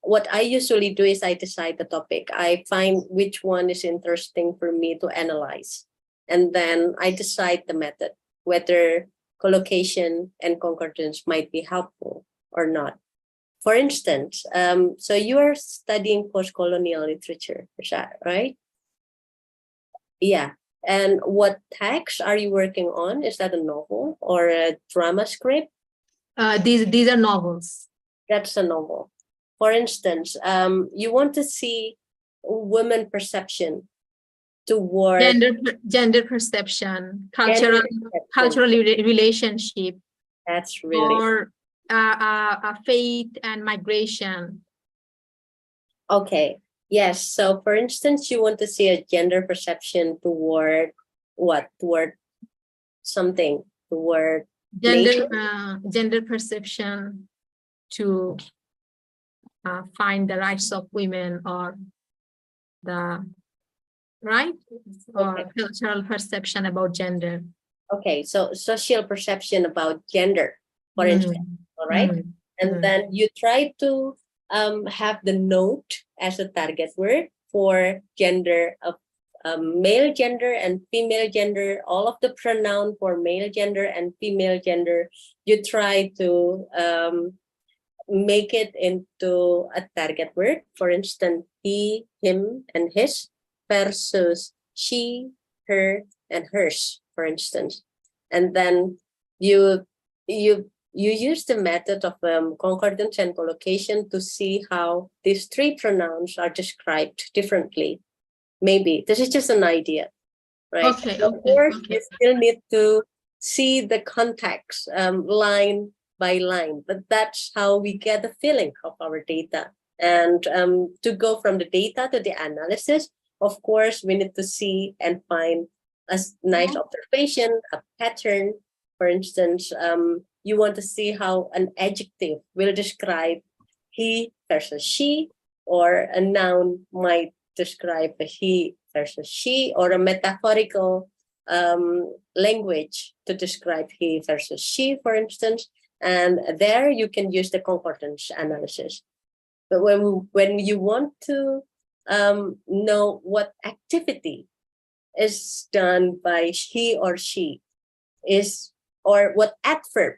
what I usually do is I decide the topic. I find which one is interesting for me to analyze. And then I decide the method, whether collocation and concordance might be helpful or not. For instance, so you are studying post-colonial literature, is that right? Yeah. And what text are you working on? Is that a novel or a drama script? These are novels. That's a novel. For instance, you want to see women perception toward gender perception, cultural relationship. That's really or faith and migration. okay. Yes. So, for instance, you want to see a gender perception toward what? Toward something. Toward gender perception to find the rights of women or the right or cultural perception about gender. Okay, so social perception about gender, for instance, all right? And then you try to have the note as a target word for gender of male gender and female gender, all of the pronoun for male gender and female gender. You try to make it into a target word. For instance, he, him, and his versus she, her, and hers, for instance. And then you use the method of concordance and collocation to see how these three pronouns are described differently. Maybe this is just an idea, right? Okay. Of course, you still need to see the context line by line, but that's how we get the feeling of our data. And to go from the data to the analysis, of course, we need to see and find a nice observation, a pattern. For instance, you want to see how an adjective will describe he versus she, or a noun might describe a he versus she, or a metaphorical language to describe he versus she, for instance. And there you can use the concordance analysis. But when you want to know what activity is done by he or she is, or what adverb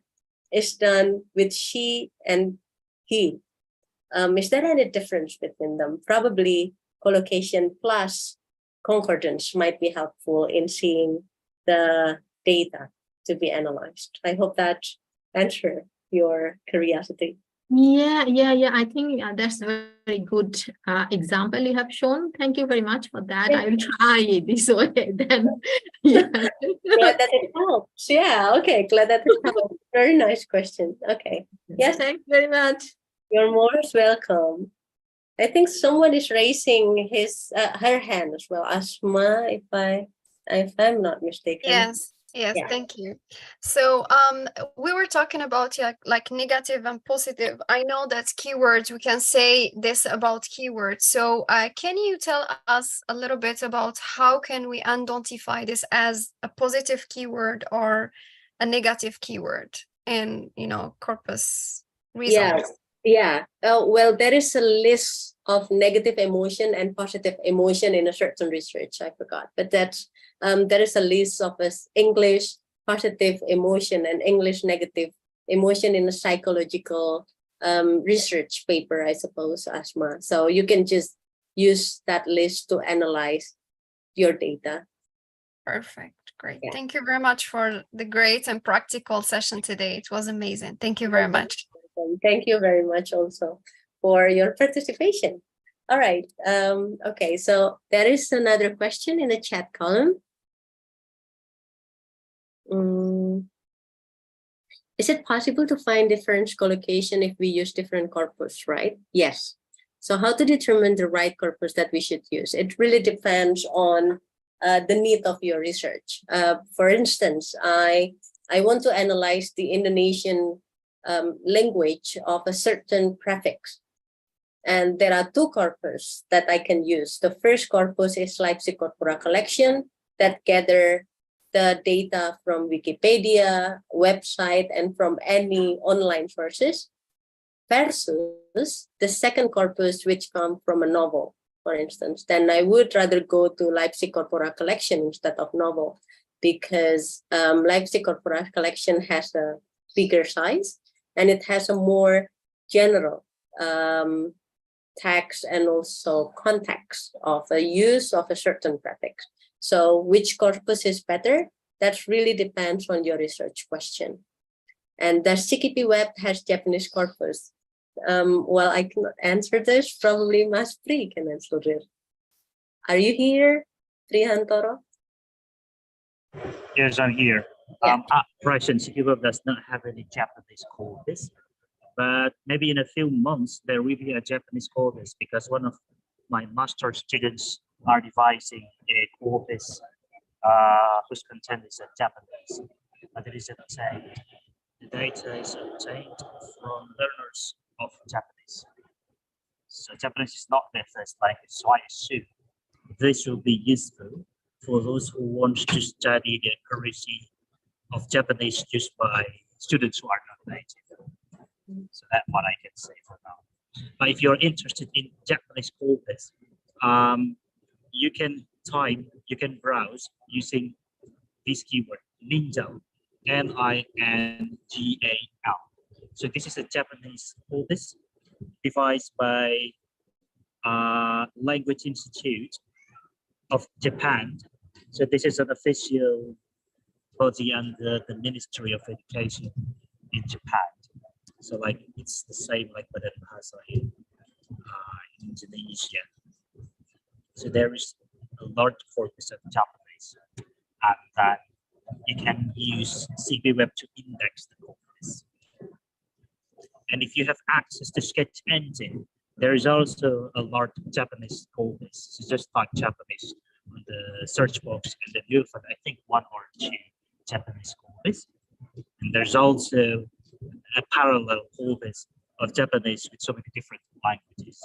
is done with she and he, is there any difference between them? Probably collocation plus concordance might be helpful in seeing the data to be analyzed. I hope that answer your curiosity. Yeah. I think that's a very good example you have shown. Thank you very much for that. I will try it this way then. Yeah. Glad that it helps. Yeah, okay. Glad that it helps. Very nice question. Okay. Yes, Thanks very much. you're most welcome. I think someone is raising her hand as well. Asma, if I'm not mistaken. Yes, Yeah. thank you. So we were talking about like negative and positive. I know that keywords, we can say this about keywords. So can you tell us a little bit about how can we identify this as a positive keyword or a negative keyword in, corpus results? Yeah. Well, there is a list of negative emotion and positive emotion in a certain research. I forgot, but that's there is a list of English positive emotion and English negative emotion in a psychological research paper, I suppose, Asma. So you can just use that list to analyze your data. Perfect. Great. Yeah. Thank you very much for the great and practical session today. It was amazing. Thank you very much. Thank you very much also for your participation. All right. Okay, so there is another question in the chat column. Is it possible to find different collocation if we use different corpus, right? Yes. So how to determine the right corpus that we should use? It really depends on the need of your research. For instance, I want to analyze the Indonesian language of a certain prefix. And there are two corpus that I can use. The first corpus is Leipzig Corpora collection that gather the data from Wikipedia, website, and from any online sources, versus the second corpus, which come from a novel, for instance. Then I would rather go to Leipzig Corpora collection instead of novel, because Leipzig Corpora collection has a bigger size and it has a more general text and also context of the use of a certain prefix. So which corpus is better? That really depends on your research question. And does CKP Web has Japanese corpus? Well, I cannot answer this. Probably Mas Pri can answer this. Are you here, Trihantoro? Yes, I'm here. Yeah. At present, CKP Web does not have any Japanese corpus, but maybe in a few months there will be a Japanese corpus, because one of my master's students are devising a corpus whose content is Japanese, but it is obtained. The data is obtained from learners of Japanese. So Japanese is not their first language, so I assume this will be useful for those who want to study the accuracy of Japanese used by students who are not native. So that's what I can say for now. But if you're interested in Japanese corpus, you can browse using this keyword, Ninjal, Ninggal. So this is a Japanese corpus devised by Language Institute of Japan. So this is an official body under the Ministry of Education in Japan. So like it's the same like Badan Bahasa in Indonesia. So there is a large corpus of Japanese, and that you can use CKP Web to index the corpus. And if you have access to Sketch Engine, there is also a large Japanese corpus. So just type Japanese on the search box, and then you'll find, I think, 1 or 2 Japanese corpus. And there's also a parallel corpus of Japanese with so many different languages.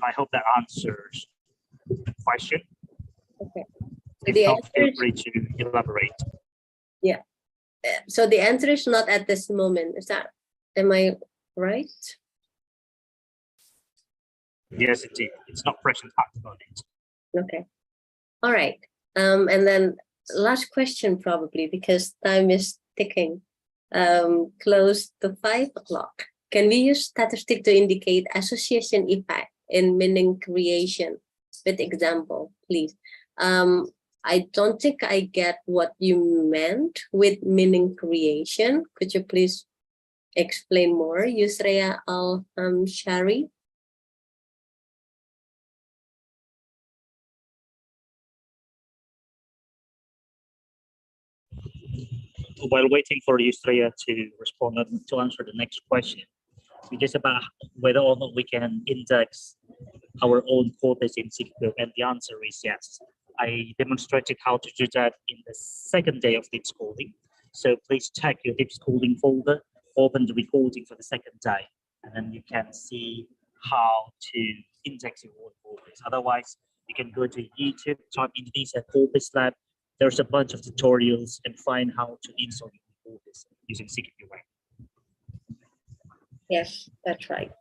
I hope that answers the question. Okay. So If the not, answer feel is, free to elaborate. yeah. So the answer is not at this moment. Am I right? Yes, indeed. It's not present at the moment. Okay. All right. And then last question probably, because time is ticking. Close to 5 o'clock. Can we use statistic to indicate association effect in meaning creation? With example, please. I don't think I get what you meant with meaning creation. Could you please explain more, Yusrea Al-Shari. While waiting for Yusrea to respond to answer the next question, which is about whether or not we can index our own corpus in SQL, and the answer is yes. I demonstrated how to do that in the second day of deep schooling. So please check your deep schooling folder, open the recording for the second day, and then you can see how to index your own corpus. Otherwise, you can go to YouTube, type Indonesia Corpus Lab. There's a bunch of tutorials and find how to install your corpus using SQL. Yes, that's right.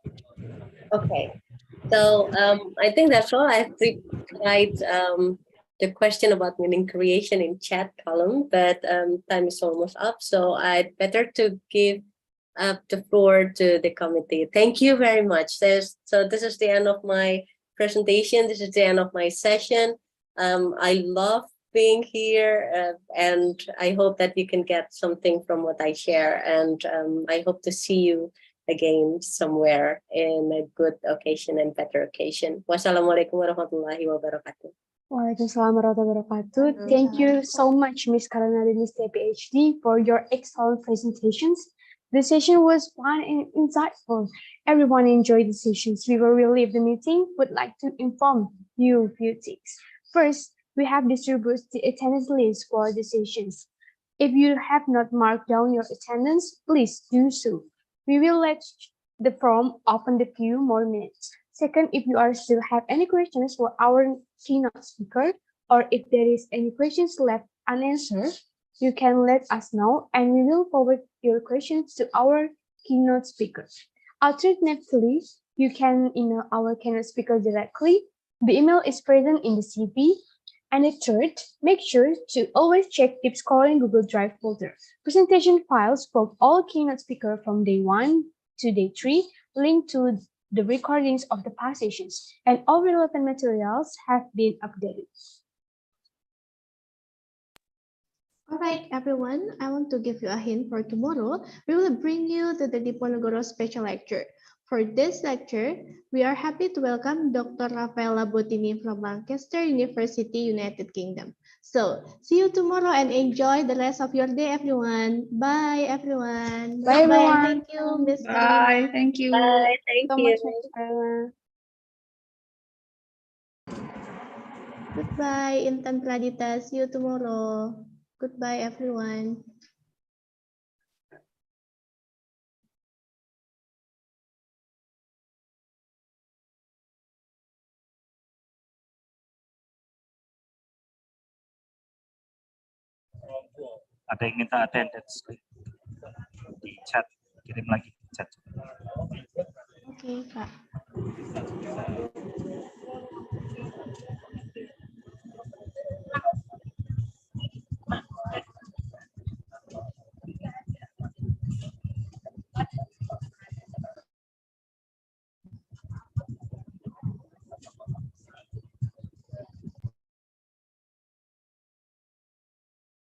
Okay, so I think that's all. I replied the question about meaning creation in chat column, but time is almost up, so I'd better to give up the floor to the committee. Thank you very much. So this is the end of my presentation. This is the end of my session. I love being here, and I hope that you can get something from what I share, and I hope to see you again somewhere in a good occasion and better occasion. Wassalamualaikum warahmatullahi wabarakatuh. Waalaikumsalam warahmatullahi wabarakatuh. Thank you so much, Ms. Karana Deniste, PhD, for your excellent presentations. The session was fun and insightful. Everyone enjoyed the sessions. Before we leave the meeting, would like to inform you a few things. First, we have distributed the attendance list for the sessions. If you have not marked down your attendance, please do so. We will let the form open the few more minutes. Second, if you are still have any questions for our keynote speaker, or if there is any questions left unanswered, you can let us know and we will forward your questions to our keynote speaker. Alternatively, you can email our keynote speaker directly. The email is present in the CV. And the third, make sure to always check Deep Scrolling Google Drive folder. Presentation files from all keynote speakers from day 1 to day 3 link to the recordings of the past sessions, and all relevant materials have been updated. All right, everyone, I want to give you a hint for tomorrow. We will bring you to the Diponegoro special lecture. For this lecture, we are happy to welcome Dr. Rafaela Bottini from Lancaster University, United Kingdom. So, see you tomorrow and enjoy the rest of your day, everyone. Bye, everyone. Bye, everyone. Thank you, Ms. Bye. Thank you. Bye, thank So you. much, Ms. Karana. Goodbye, Intan Pradita. See you tomorrow. Goodbye, everyone. Ada yang minta attendance di chat, kirim lagi di chat. Oke, Kak.